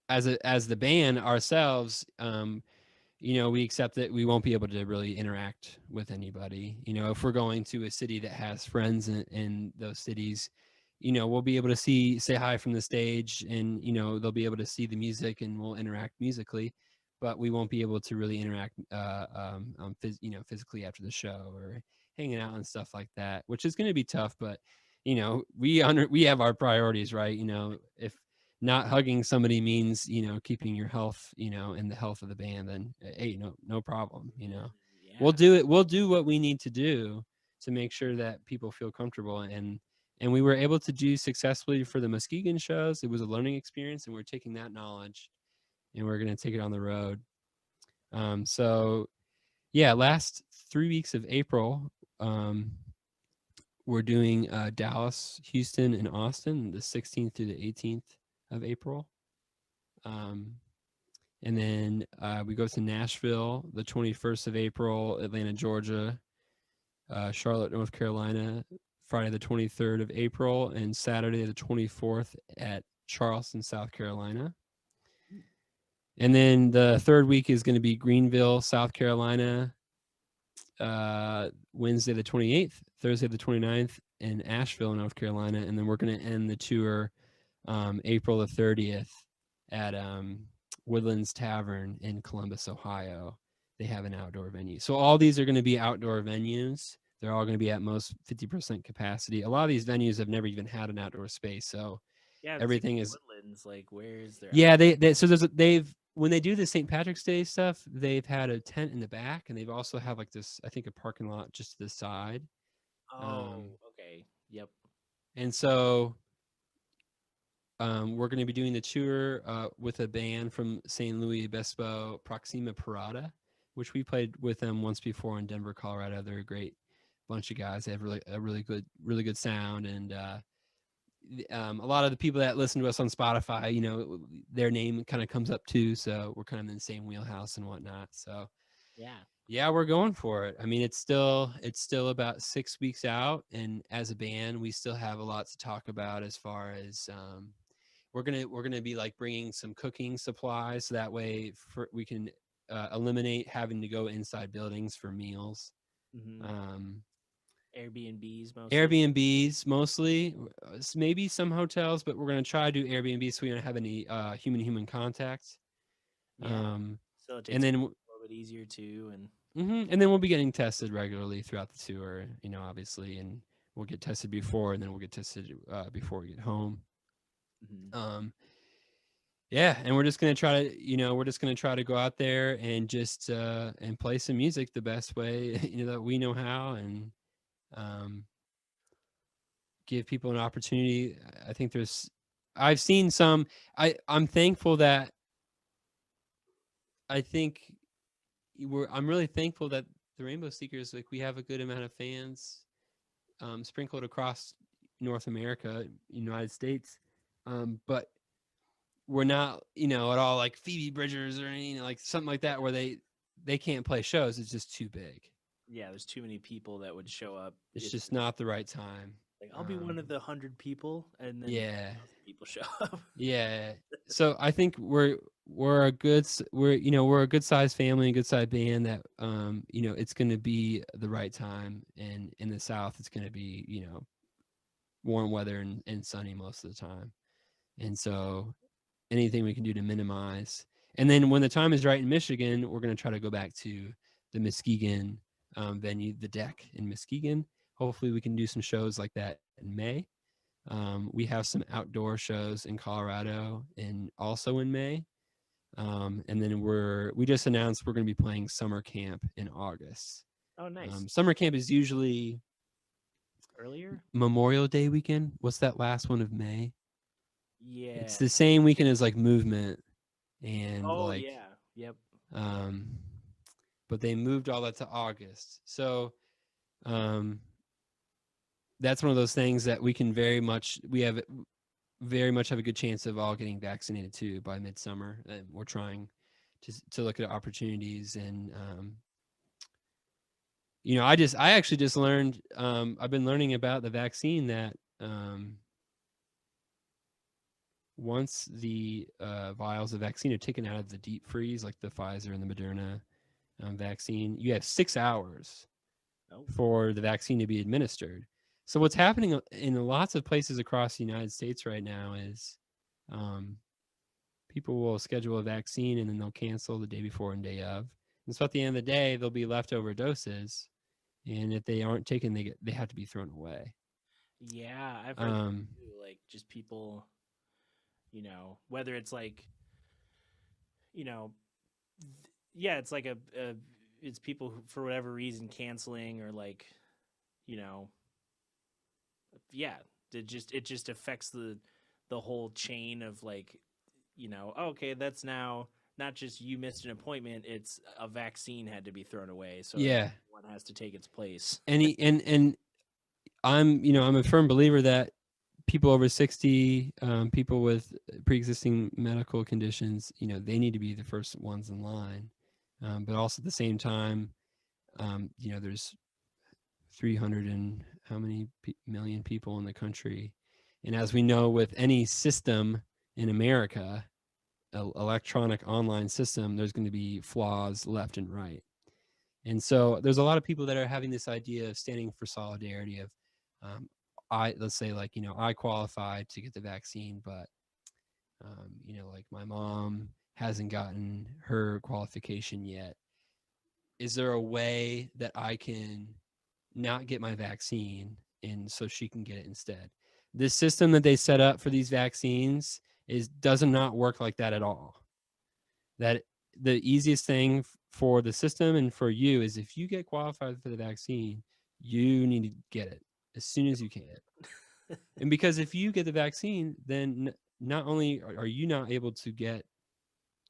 as the band ourselves, we accept that we won't be able to really interact with anybody. If we're going to a city that has friends in those cities, we'll be able to say hi from the stage, and, they'll be able to see the music and we'll interact musically, but we won't be able to really interact, physically after the show or hanging out and stuff like that, which is going to be tough. But, we have our priorities, right? If not hugging somebody means, keeping your health, and the health of the band, then hey, no problem.
Yeah.
We'll do it. We'll do what we need to do to make sure that people feel comfortable. And we were able to do successfully for the Muskegon shows. It was a learning experience, and we're taking that knowledge and we're going to take it on the road. So yeah, last 3 weeks of April, we're doing Dallas, Houston, and Austin, the 16th through the 18th of April. And then we go to Nashville the 21st of April, Atlanta, Georgia, Charlotte, North Carolina, Friday the 23rd of April, and Saturday the 24th at Charleston, South Carolina. And then the third week is going to be Greenville, South Carolina, Wednesday the 28th, Thursday the 29th, in Asheville, North Carolina. And then we're going to end the tour April the 30th at Woodlands Tavern in Columbus, Ohio. They have an outdoor venue. So all these are going to be outdoor venues. They're all going to be at most 50% capacity. A lot of these venues have never even had an outdoor space. So
yeah,
everything is
Woodlands. Like, where is their?
Yeah, they've when they do the St. Patrick's Day stuff, they've had a tent in the back, and they've also have like this, I think, a parking lot just to the side.
Oh, okay. Yep.
And so we're going to be doing the tour with a band from St. Louis Obispo, Proxima Parada, which we played with them once before in Denver, Colorado. They're a great bunch of guys. They have really good sound, and a lot of the people that listen to us on Spotify, their name kind of comes up too. So we're kind of in the same wheelhouse and whatnot. So yeah, we're going for it. I mean, it's still about 6 weeks out, and as a band, we still have a lot to talk about as far as we're gonna be like bringing some cooking supplies, so that way we can eliminate having to go inside buildings for meals. Airbnbs mostly, maybe some hotels, but we're going to try to do Airbnbs so we don't have any human contact.
So it takes
and then
a little bit easier too,
and then we'll be getting tested regularly throughout the tour, obviously, and we'll get tested before, and then we'll get tested before we get home. Yeah, and we're just gonna try to go out there and just and play some music the best way that we know how, and give people an opportunity. I think I've seen some. I'm thankful that I'm really thankful that the Rainbow Seekers, like, we have a good amount of fans sprinkled across North America, United States, but we're not, at all like Phoebe Bridgers or anything like something like that where they can't play shows. It's just too big.
Yeah, there's too many people that would show up.
It's just not the right time.
Like, I'll be one of the 100 people, and then 1,000 people show up.
Yeah. So I think we're we're a good sized family, a good sized band that it's going to be the right time, and in the South it's going to be warm weather and sunny most of the time, and so anything we can do to minimize. And then when the time is right in Michigan, we're going to try to go back to the Muskegon venue, the Deck in Muskegon. Hopefully we can do some shows like that in May. We have some outdoor shows in Colorado and also in May. And then we just announced we're going to be playing summer camp in August.
Oh, nice.
Summer camp is usually
Earlier?
Memorial Day weekend. What's that last one of May?
Yeah.
It's the same weekend as like Movement and
yeah. Yep.
But they moved all that to August. So that's one of those things that we very much have a good chance of all getting vaccinated too by midsummer. And we're trying to look at opportunities. And I actually just learned, I've been learning about the vaccine that once the vials of vaccine are taken out of the deep freeze, like the Pfizer and the Moderna vaccine, you have 6 hours for the vaccine to be administered. So what's happening in lots of places across the United States right now is people will schedule a vaccine and then they'll cancel the day before and day of. And so at the end of the day, there'll be leftover doses. And if they aren't taken, they have to be thrown away.
Yeah, I've heard like just people, whether it's like, it's like it's people who, for whatever reason, canceling or like, it just affects the whole chain of like, okay, that's now not just you missed an appointment, it's a vaccine had to be thrown away, so one has to take its place.
And I'm a firm believer that people over 60, people with pre-existing medical conditions, they need to be the first ones in line. But also at the same time, there's 300 and how many million people in the country. And as we know, with any system in America, electronic online system, there's going to be flaws left and right. And so there's a lot of people that are having this idea of standing for solidarity of, let's say like, I qualified to get the vaccine, but, like my mom hasn't gotten her qualification yet. Is there a way that I can not get my vaccine and so she can get it instead? This system that they set up for these vaccines does not work like that at all. That the easiest thing for the system and for you is if you get qualified for the vaccine, you need to get it as soon as you can. And because if you get the vaccine, then not only are you not able to get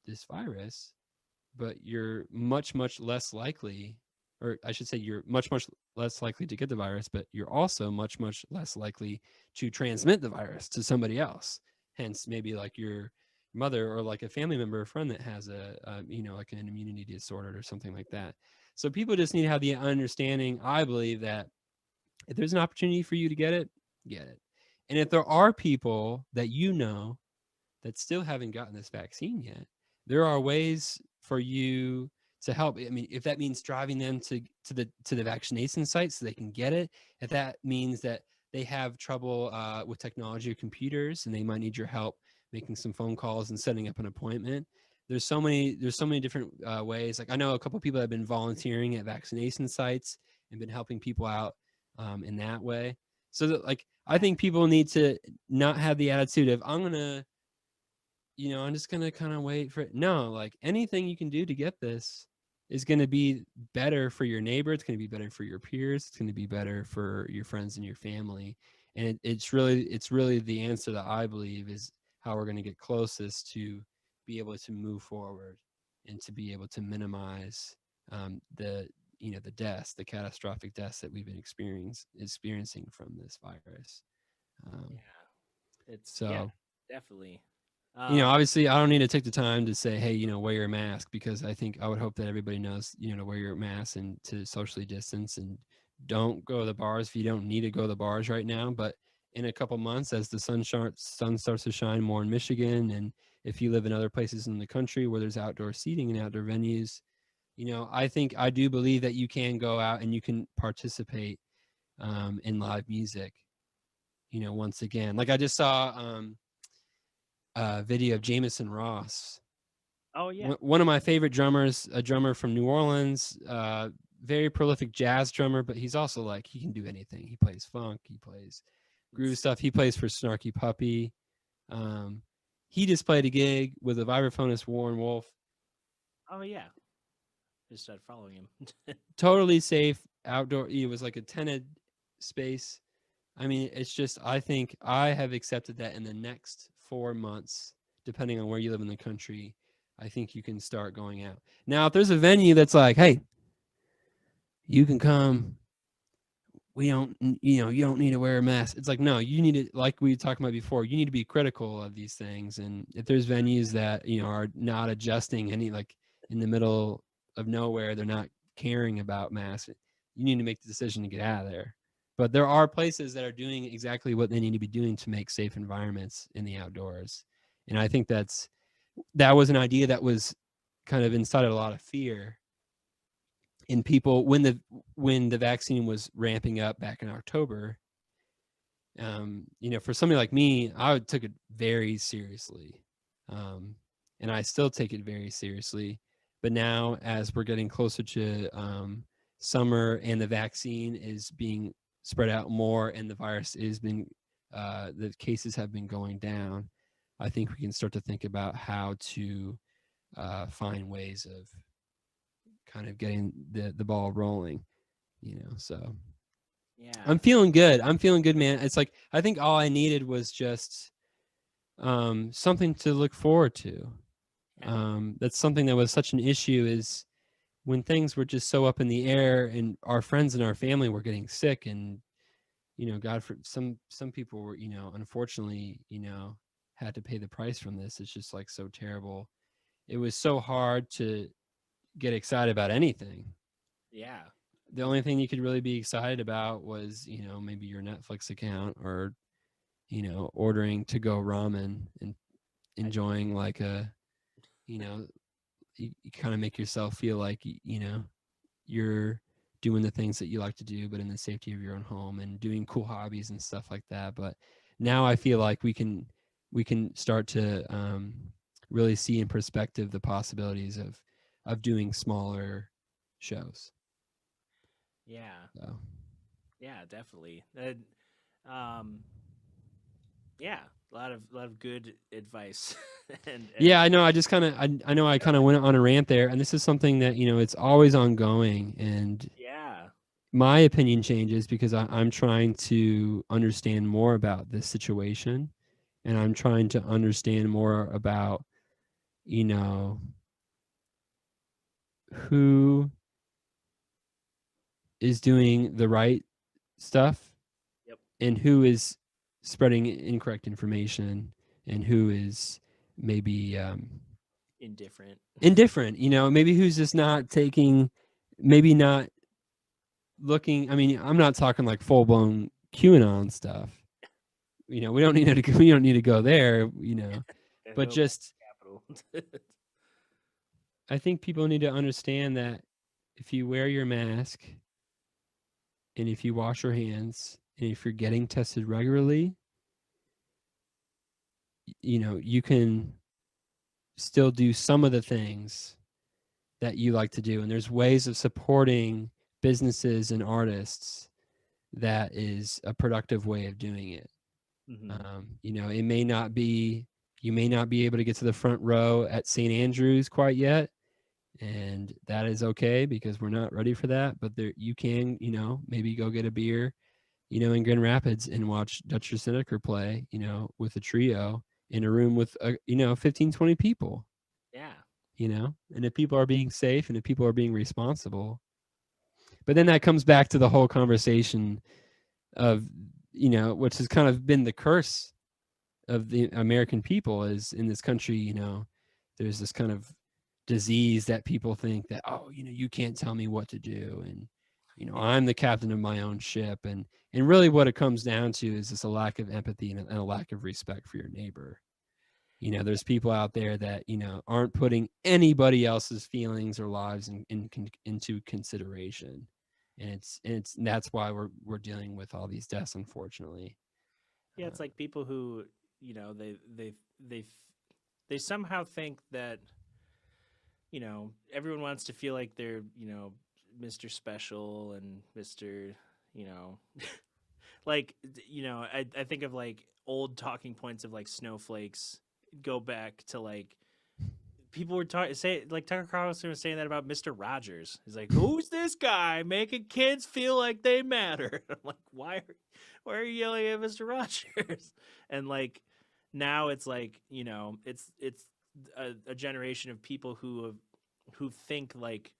this virus, but you're much, much less likely, or I should say you're much, much less likely to get the virus, but you're also much, much less likely to transmit the virus to somebody else. Hence, maybe like your mother or like a family member or friend that has like an immunity disorder or something like that. So people just need to have the understanding, I believe, that if there's an opportunity for you to get it, get it. And if there are people that that still haven't gotten this vaccine yet, there are ways for you to help. I mean, if that means driving them to the vaccination site so they can get it, if that means that they have trouble with technology or computers and they might need your help making some phone calls and setting up an appointment. There's so many different ways. Like I know a couple of people that have been volunteering at vaccination sites and been helping people out in that way. So that, like, I think people need to not have the attitude of I'm just gonna kind of wait for it. No, like anything you can do to get this is going to be better for your neighbor. It's going to be better for your peers. It's going to be better for your friends and your family. And it's really the answer that I believe is how we're going to get closest to be able to move forward and to be able to minimize the deaths, the catastrophic deaths that we've been experiencing from this virus.
Definitely.
Obviously I don't need to take the time to say, hey, wear your mask, because I think I would hope that everybody knows, to wear your mask and to socially distance and don't go to the bars if you don't need to go to the bars right now. But in a couple months as the sun starts to shine more in Michigan, and if you live in other places in the country where there's outdoor seating and outdoor venues, I do believe that you can go out and you can participate in live music. Once again, like I just saw a video of Jameson Ross.
Oh yeah.
One of my favorite drummers, a drummer from New Orleans, very prolific jazz drummer, but he's also like, he can do anything. He plays funk, he plays groove stuff, he plays for Snarky Puppy. He just played a gig with a vibraphonist, Warren Wolf.
Oh yeah. Just started following him.
Totally safe outdoor. It was like a tented space. I mean, it's just, I think I have accepted that in the next 4 months, depending on where you live in the country, I think you can start going out. Now, if there's a venue that's like, hey, you can come, you don't need to wear a mask. It's like, no, you need to, like we talked about before, you need to be critical of these things. And if there's venues that, are not adjusting any, like in the middle of nowhere, they're not caring about masks, you need to make the decision to get out of there. But there are places that are doing exactly what they need to be doing to make safe environments in the outdoors. And I think that was an idea that was kind of incited a lot of fear in people when the vaccine was ramping up back in October. For somebody like me, I took it very seriously. And I still take it very seriously. But now, as we're getting closer to summer and the vaccine is being spread out more and the virus is the cases have been going down, I think we can start to think about how to find ways of kind of getting the ball rolling, so
Yeah.
I'm feeling good, man. It's like, I think all I needed was just something to look forward to. That's something that was such an issue, is when things were just so up in the air and our friends and our family were getting sick, and God, for some people were, unfortunately, had to pay the price from this. It's just like so terrible. It was so hard to get excited about anything.
Yeah.
The only thing you could really be excited about was, maybe your Netflix account, or, ordering to go ramen and enjoying like a, you kind of make yourself feel like, you're doing the things that you like to do, but in the safety of your own home, and doing cool hobbies and stuff like that. But now I feel like we can start to really see in perspective the possibilities of doing smaller shows.
Yeah.
So.
Yeah, definitely. Yeah, a lot of good advice. and
Yeah, I know. I just kind of, I know I kind of went on a rant there, and this is something that, it's always ongoing, and
yeah,
my opinion changes because I'm trying to understand more about this situation, and I'm trying to understand more about, who is doing the right stuff,
yep,
and who is spreading incorrect information, and who is maybe
indifferent.
maybe who's just not taking, maybe not looking. I mean, I'm not talking like full blown QAnon stuff. We don't need to go there, but just,
Capital.
I think people need to understand that if you wear your mask, and if you wash your hands, and if you're getting tested regularly, you can still do some of the things that you like to do. And there's ways of supporting businesses and artists that is a productive way of doing it.
Mm-hmm.
It may not be, you may not be able to get to the front row at St. Andrews quite yet, and that is okay because we're not ready for that. But there, you can, maybe go get a beer, in Grand Rapids and watch Tracy Snedeker play, with a trio in a room with 15, 20 people.
Yeah.
And if people are being safe, and if people are being responsible. But then that comes back to the whole conversation of, which has kind of been the curse of the American people, is in this country, there's this kind of disease that people think that, oh, you can't tell me what to do, and I'm the captain of my own ship. And really what it comes down to is just a lack of empathy and a lack of respect for your neighbor. There's people out there that, aren't putting anybody else's feelings or lives into consideration. And that's why we're dealing with all these deaths, unfortunately.
Yeah, it's like people who, they somehow think that, everyone wants to feel like they're, Mr. Special and Mr., like, I think of like old talking points of like snowflakes go back to like people were like Tucker Carlson was saying that about Mr. Rogers. He's like, who's this guy making kids feel like they matter? I'm like, why are you yelling at Mr. Rogers? And like now it's like, it's a generation of people who think like,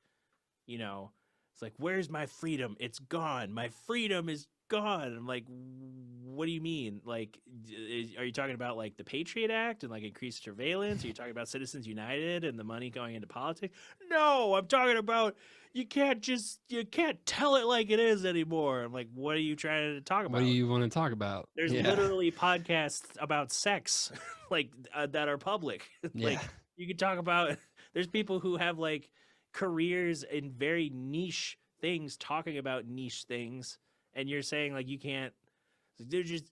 it's like, where's my freedom? It's gone. My freedom is gone. I'm like, what do you mean? Like, are you talking about like the Patriot Act and like increased surveillance? Are you talking about Citizens United and the money going into politics? No, I'm talking about you can't tell it like it is anymore. I'm like, what are you trying to talk about?
What do you want to talk about?
There's literally podcasts about sex, like that are public. Like you can talk about. There's people who have like careers in very niche things talking about niche things, and you're saying like you can't. They're just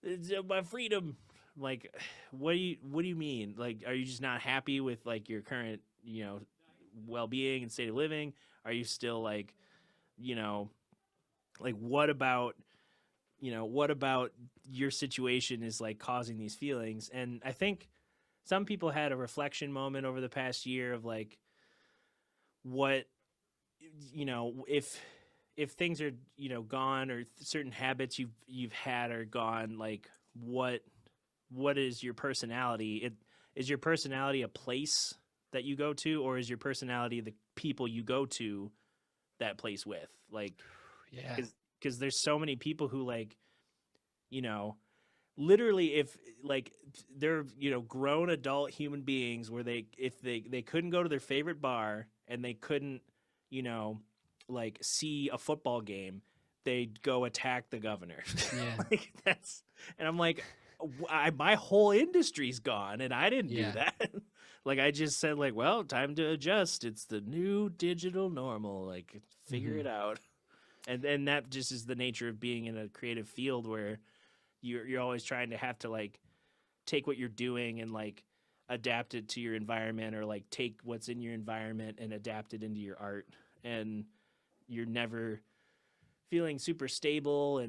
it's my freedom. Like, what do you mean? Like, are you just not happy with like your current well-being and state of living? Are you still like like what about your situation is like causing these feelings? And I think some people had a reflection moment over the past year of like what if things are gone, or certain habits you've had are gone, like what is your personality? Is your personality a place that you go to, or is your personality the people you go to that place with? Like, because there's so many people who like literally, if like they're grown adult human beings where if they couldn't go to their favorite bar and they couldn't like see a football game, they'd go attack the governor. Like and I'm like, my whole industry's gone and I didn't do that. Like I just said like, well, time to adjust, it's the new digital normal, like figure it out. And that just is the nature of being in a creative field where you're always trying to have to like take what you're doing and like adapt it to your environment, or like take what's in your environment and adapt it into your art. And you're never feeling super stable,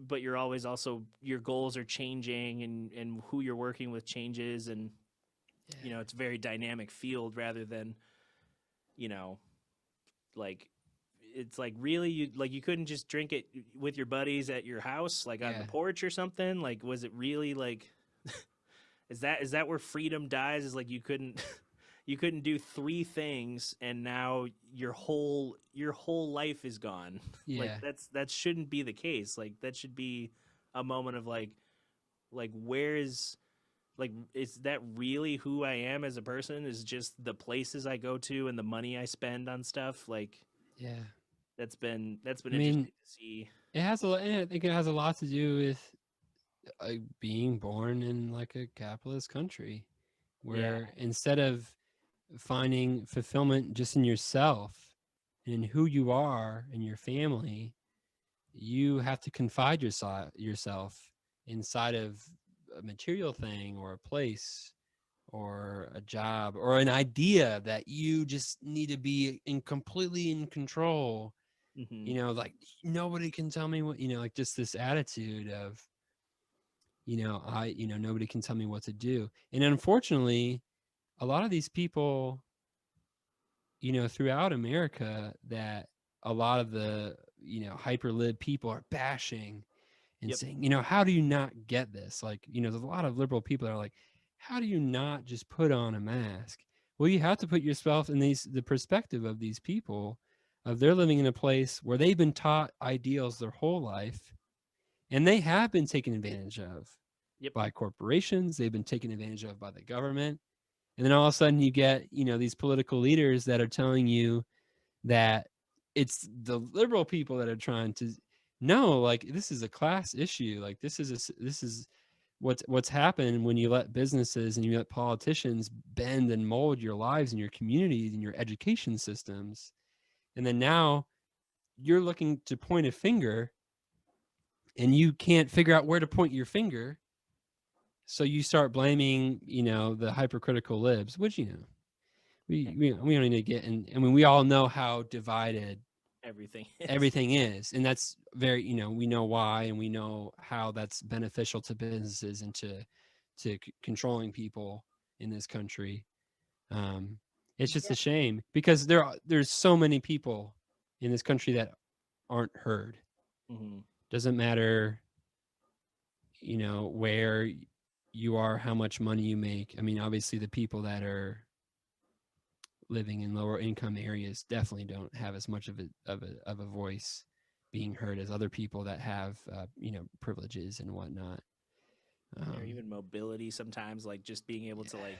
but you're always also, your goals are changing, and who you're working with changes, and it's a very dynamic field rather than like it's like, really, you couldn't just drink it with your buddies at your house, like on the porch or something? Like, was it really like is that where freedom dies? Is like you couldn't do 3 things and now your whole life is gone. Like that shouldn't be the case. Like that should be a moment of like where is, like, is that really who I am as a person? Is just the places I go to and the money I spend on stuff? Like, that's been interesting to see.
I think it has a lot to do with being born in like a capitalist country where instead of finding fulfillment just in yourself and in who you are and your family, you have to confide yourself inside of a material thing or a place or a job or an idea that you just need to be completely in control. Like nobody can tell me what, like just this attitude of, nobody can tell me what to do. And unfortunately, a lot of these people, throughout America, that a lot of the, hyper-lib people are bashing and saying, how do you not get this? Like, there's a lot of liberal people that are like, how do you not just put on a mask? Well, you have to put yourself in the perspective of these people, of they're living in a place where they've been taught ideals their whole life, and they have been taken advantage of by corporations. They've been taken advantage of by the government. And then all of a sudden you get, these political leaders that are telling you that, it's the liberal people that are trying to no, like this is a class issue. Like this is what's happened when you let businesses and you let politicians bend and mold your lives and your communities and your education systems. And then now you're looking to point a finger and you can't figure out where to point your finger. So you start blaming, the hypercritical libs, which, we don't need to get in. I mean, we all know how divided everything is. And that's very, we know why, and we know how that's beneficial to businesses and to controlling people in this country. It's just a shame because there's so many people in this country that aren't heard.
Mm-hmm.
Doesn't matter, where you are, how much money you make. I mean, obviously the people that are living in lower income areas definitely don't have as much of a voice being heard as other people that have privileges and whatnot.
Or even mobility sometimes, like just being able to like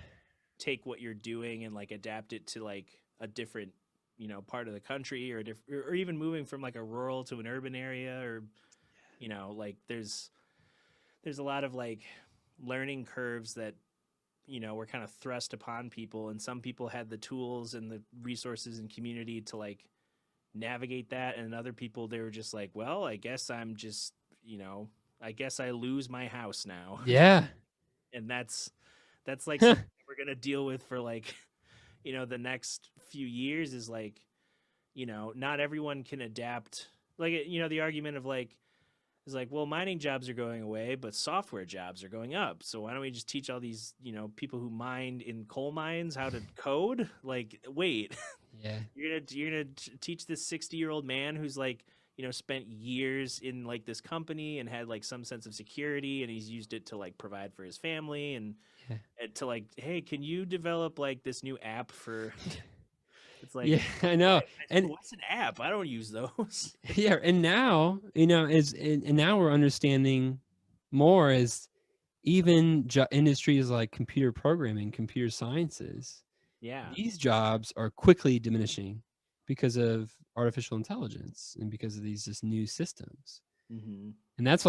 take what you're doing and like adapt it to like a different part of the country, or even moving from like a rural to an urban area, or like there's a lot of like learning curves that were kind of thrust upon people, and some people had the tools and the resources and community to like navigate that, and other people, they were just like, well, I guess I'm just I guess I lose my house now.
Yeah.
And that's like something we're gonna deal with for like the next few years, is like not everyone can adapt. Like the argument of like is like, well, mining jobs are going away, but software jobs are going up. So why don't we just teach all these, people who mined in coal mines how to code? Like, wait,
Yeah.
you're gonna teach this 60-year-old man who's like, spent years in like this company and had like some sense of security, and he's used it to like provide for his family, and to like, hey, can you develop like this new app for? It's like,
yeah, I know. And
what's an app? I don't use those.
yeah, and now and now we're understanding more as even industries like computer programming, computer sciences,
Yeah.
these jobs are quickly diminishing because of artificial intelligence and because of these just new systems.
Mm-hmm.
And that's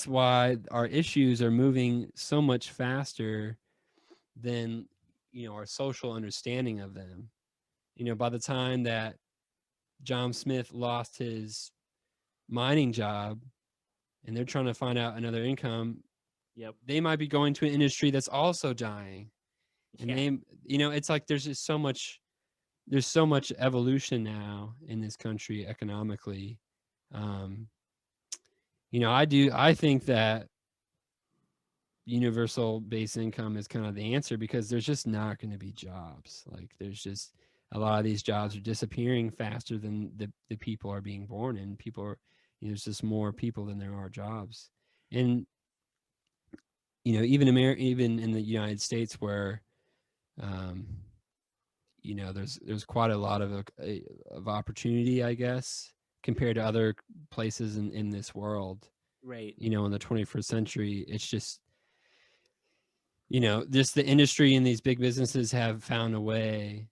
why our issues are moving so much faster than our social understanding of them. By the time that John Smith lost his mining job and they're trying to find out another income,
Yep.
they might be going to an industry that's also dying. And they, it's like there's so much evolution now in this country economically. I think that universal base income is kind of the answer, because there's just not going to be jobs. Like there's just a lot of these jobs are disappearing faster than the people are being born, and people are, there's just more people than there are jobs. And even even in the United States, where there's quite a lot of opportunity, I guess, compared to other places in this world.
Right.
In the 21st century, it's just just the industry and these big businesses have found a way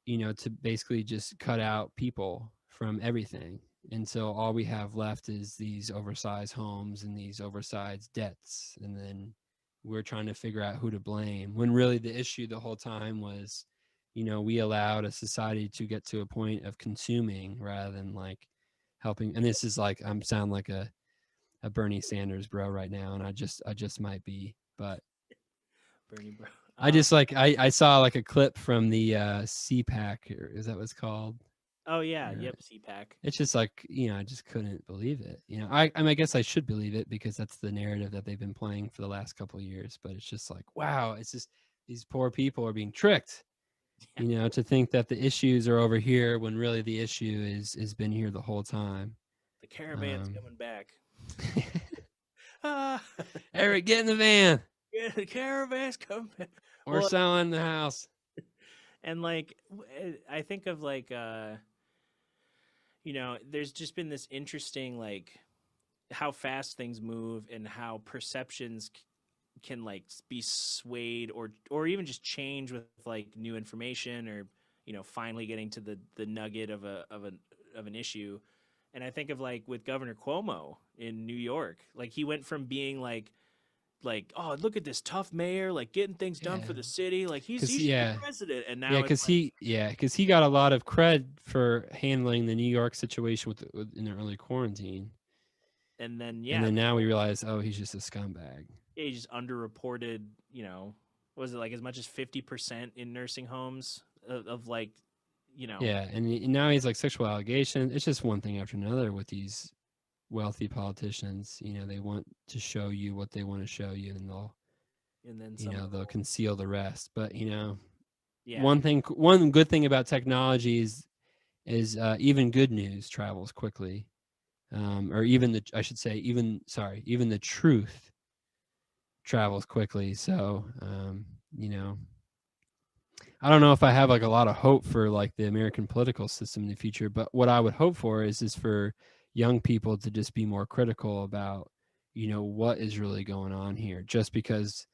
to basically just cut out people from everything. And so all we have left is these oversized homes and these oversized debts. And then we're trying to figure out who to blame, when really the issue the whole time was, we allowed a society to get to a point of consuming rather than like helping. And this is like, I'm sound like a Bernie Sanders bro right now. And I just might be, but
Bernie bro.
I just like, I saw like a clip from the CPAC, or is that what it's called?
Oh yeah. Yep. CPAC.
It's just like, I just couldn't believe it. I mean, I guess I should believe it because that's the narrative that they've been playing for the last couple of years. But it's just like, wow, it's just these poor people are being tricked, to think that the issues are over here when really the issue is been here the whole time.
The caravan's coming back.
Eric, get in the van.
Yeah, the caravan's coming back.
We're selling the house.
And like, I think of like, there's just been this interesting like how fast things move and how perceptions can like be swayed or even just change with like new information, or finally getting to the nugget of an issue. And I think of like with Governor Cuomo in New York, like he went from being like, oh, look at this tough mayor, like getting things done for the city, like he should be president, and now
because he got a lot of cred for handling the New York situation in the early quarantine,
and then
now we realize, oh, he's just a scumbag.
Yeah, he just underreported. Was it like as much as 50% in nursing homes of like,
Yeah, and now he's like sexual allegations. It's just one thing after another with these wealthy politicians. They want to show you what they want to show you, and they'll conceal the rest. But one good thing about technology is even good news travels quickly, or even the truth travels quickly. So I don't know if I have like a lot of hope for like the American political system in the future, but what I would hope for is for young people to just be more critical about, what is really going on here. Just because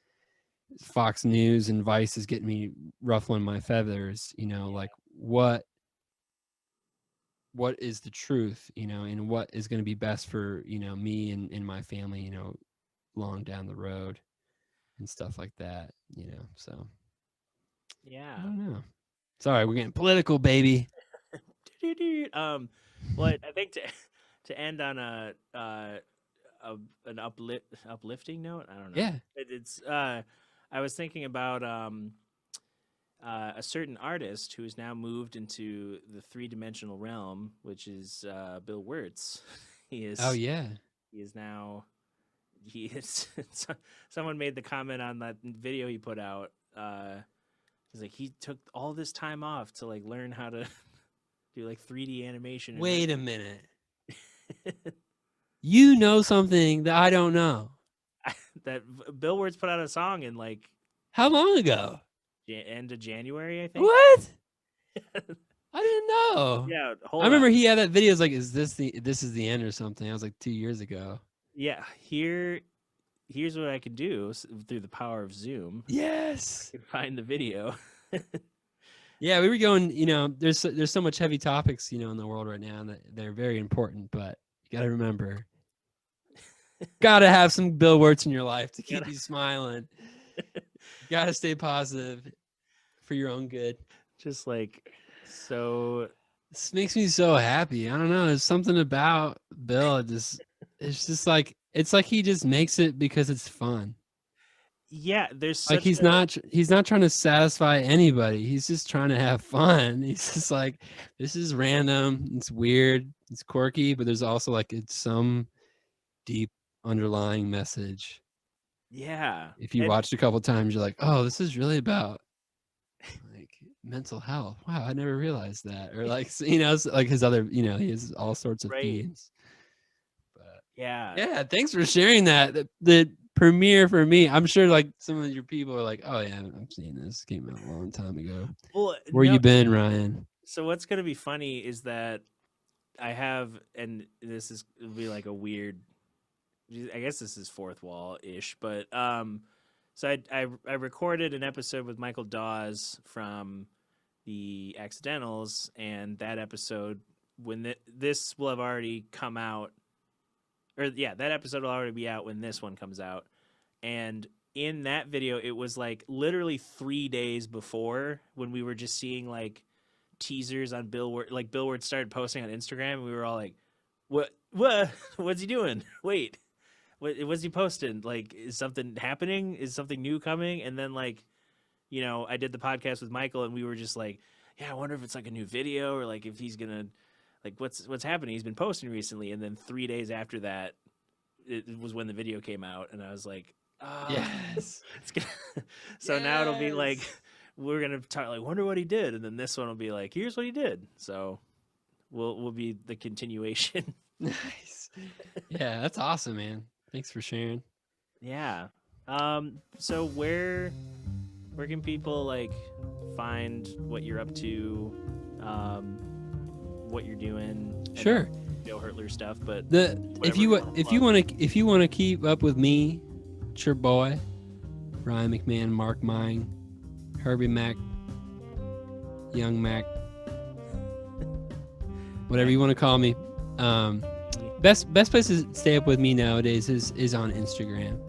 Fox News and Vice is getting me ruffling my feathers, like what is the truth, and what is going to be best for, me and my family, long down the road and stuff like that, so.
Yeah.
I don't know. Sorry, we're getting political, baby.
Well, I think to end on an uplifting note, I don't know.
Yeah.
It's I was thinking about a certain artist who has now moved into the 3-dimensional realm, which is Bill Wirtz. He is.
Oh yeah.
He is now. He is. Someone made the comment on that video he put out. He's like, he took all this time off to like learn how to do like 3D animation.
Wait a minute. You know something that I don't know.
That Bill Wirtz put out a song in like
how long ago?
End of January, I think.
What? I didn't know.
Yeah,
I remember he had that video. Like, is this is the end or something? I was like 2 years ago.
Yeah, here's what I can do through the power of Zoom.
Yes.
I can find the video.
Yeah, we were going, there's so much heavy topics, in the world right now that they're very important, but you got to remember, got to have some Bill Wirtz in your life to keep you smiling. Got to stay positive for your own good.
Just like, so.
This makes me so happy. I don't know. There's something about Bill. It's just like, it's like he just makes it because it's fun.
Yeah, there's
like he's not trying to satisfy anybody. He's just trying to have fun. He's just like, this is random. It's weird. It's quirky, but there's also like it's some deep underlying message.
Yeah.
If you watched a couple times, you're like, oh, this is really about like mental health. Wow, I never realized that. Or like, like his other, he has all sorts of themes. But yeah, thanks for sharing that. The premiere for me, I'm sure like some of your people are like, oh yeah, I've seen this. It came out a long time ago.
Well,
where you been, Ryan?
So what's gonna be funny is that I have, and this will be like a weird, I guess this is fourth wall ish, but so I recorded an episode with Michael Dawes from the Accidentals, and that episode, when this will have already come out, or that episode will already be out when this one comes out. And in that video, it was like literally 3 days before, when we were just seeing like teasers on Bill Wirtz. Like Bill Wirtz started posting on Instagram, and we were all like, what's he doing? Wait, what's he posting? Like, is something happening? Is something new coming? And then like, I did the podcast with Michael, and we were just like, yeah, I wonder if it's like a new video, or like if he's gonna, like, what's happening? He's been posting recently. And then 3 days after that, it was when the video came out, and I was like, oh,
yes.
So now it'll be like, we're gonna talk like, wonder what he did, and then this one will be like, here's what he did. So we'll be the continuation.
Nice. Yeah, that's awesome, man. Thanks for sharing.
Yeah. So where can people like find what you're up to, what you're doing?
Sure.
Joe Hertler stuff, but
if you want to keep up with me, it's your boy Ryan McMahon, Mark Mine, Herbie Mac, Young Mac, whatever you want to call me. Best place to stay up with me nowadays is on Instagram.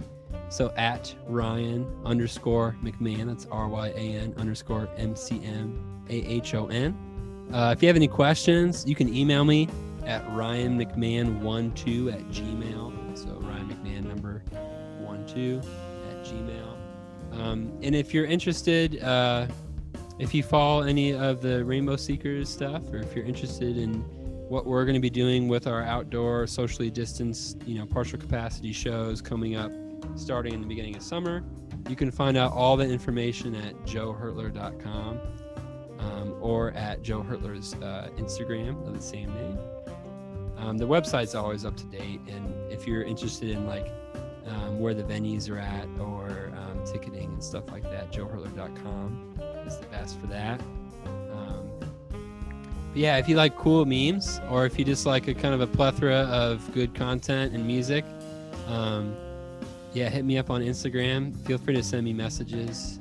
So at Ryan_McMahon, that's RYAN_MCMAHON. If you have any questions, you can email me at ryanmcmahon12@gmail. So Ryan McMahon number 12@gmail. And if you're interested, if you follow any of the Rainbow Seekers stuff, or if you're interested in what we're going to be doing with our outdoor socially distanced, partial capacity shows coming up starting in the beginning of summer, you can find out all the information at joehertler.com or at Joe Hertler's Instagram of the same name. The website's always up to date, and if you're interested in where the venues are at or ticketing and stuff like that, joehertler.com is the best for that. But yeah, if you like cool memes, or if you just like a kind of a plethora of good content and music, hit me up on Instagram. Feel free to send me messages.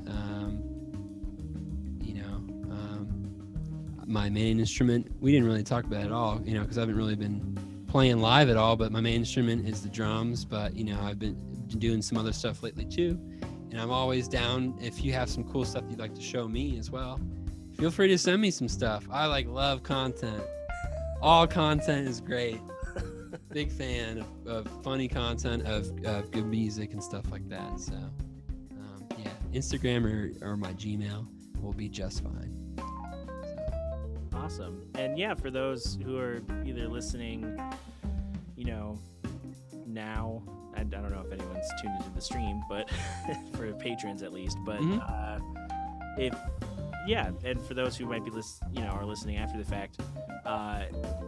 My main instrument, we didn't really talk about it at all, because I haven't really been playing live at all, but my main instrument is the drums. But, I've been doing some other stuff lately too. And I'm always down if you have some cool stuff you'd like to show me as well. Feel free to send me some stuff. I love content. All content is great. Big fan of funny content, of good music and stuff like that. So, Instagram or my Gmail will be just fine.
Awesome. And yeah, for those who are either listening, now, I don't know if anyone's tuned into the stream, but for patrons at least, but and for those who might be are listening after the fact,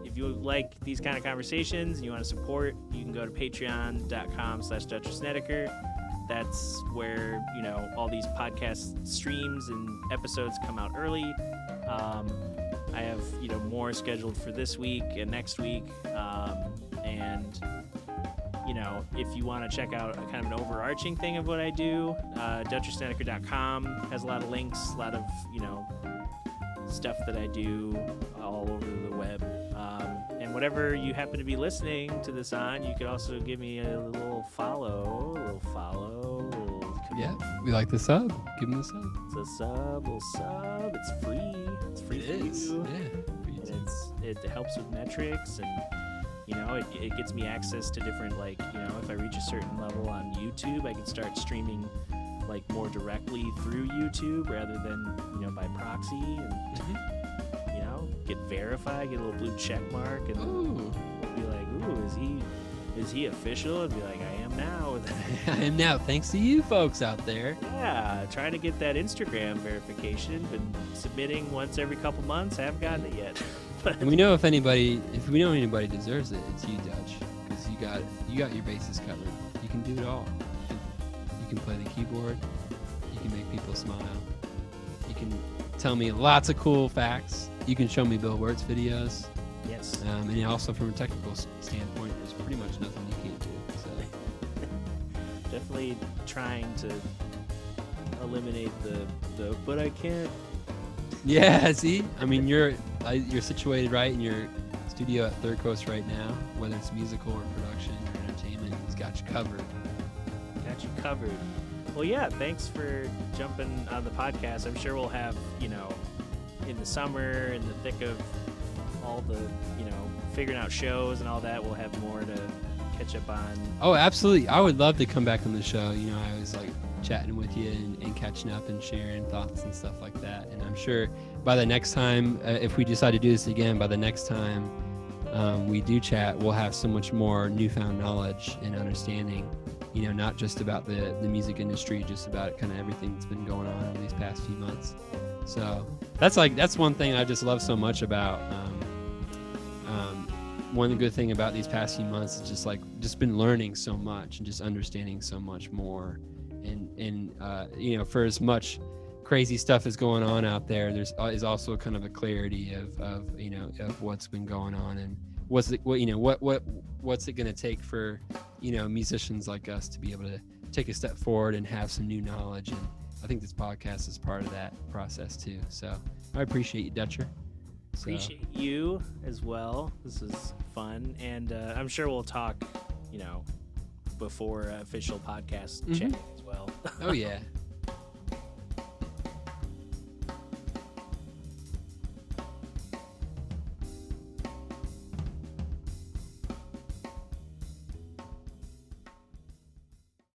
if you like these kind of conversations and you want to support, you can go to patreon.com/Dr. Snedeker. That's where, all these podcast streams and episodes come out early. I have, more scheduled for this week and next week. If you want to check out a kind of an overarching thing of what I do, DrSnedeker.com has a lot of links, a lot of, stuff that I do all over the web. And whatever you happen to be listening to this on, you could also give me a little follow.
Yeah, we like the sub. Give them the sub.
It's a little sub. It's free. It's free for you.
Yeah.
And it helps with metrics, and it gets me access to different, if I reach a certain level on YouTube, I can start streaming more directly through YouTube rather than by proxy, and get verified, get a little blue check mark, and be like, ooh, is he official? And be like, I am now.
I am now, thanks to you folks out there.
Yeah, trying to get that Instagram verification. Been submitting once every couple months. I haven't gotten it yet.
And we know if anybody deserves it, it's you, Dutch, because you got your bases covered. You can do it all. You can play the keyboard. You can make people smile. You can tell me lots of cool facts. You can show me Bill Wirtz videos.
Yes.
And also from a technical standpoint, there's pretty much nothing you can't do. So
definitely trying to eliminate the but I can't.
Yeah, see? I mean, you're situated right in your studio at Third Coast right now, whether it's musical or production or entertainment. He's got you covered.
Well, yeah, thanks for jumping on the podcast. I'm sure we'll have, in the summer, in the thick of all the, figuring out shows and all that, we'll have more to catch up on.
Oh, absolutely. I would love to come back on the show. I always like chatting with you and catching up and sharing thoughts and stuff like that. And I'm sure by the next time, if we decide to do this again, by the next time we do chat, we'll have so much more newfound knowledge and understanding, not just about the music industry, just about kind of everything that's been going on over these past few months. So that's one thing I just love so much about one good thing about these past few months is just been learning so much and just understanding so much more. And for as much crazy stuff is going on out there, there's is also kind of a clarity of what's been going on and what's it going to take for musicians like us to be able to take a step forward and have some new knowledge I think this podcast is part of that process too. So I appreciate you, Dutcher. So,
Appreciate you as well. This is fun, and I'm sure we'll talk, before official podcast chat as well.
Oh yeah,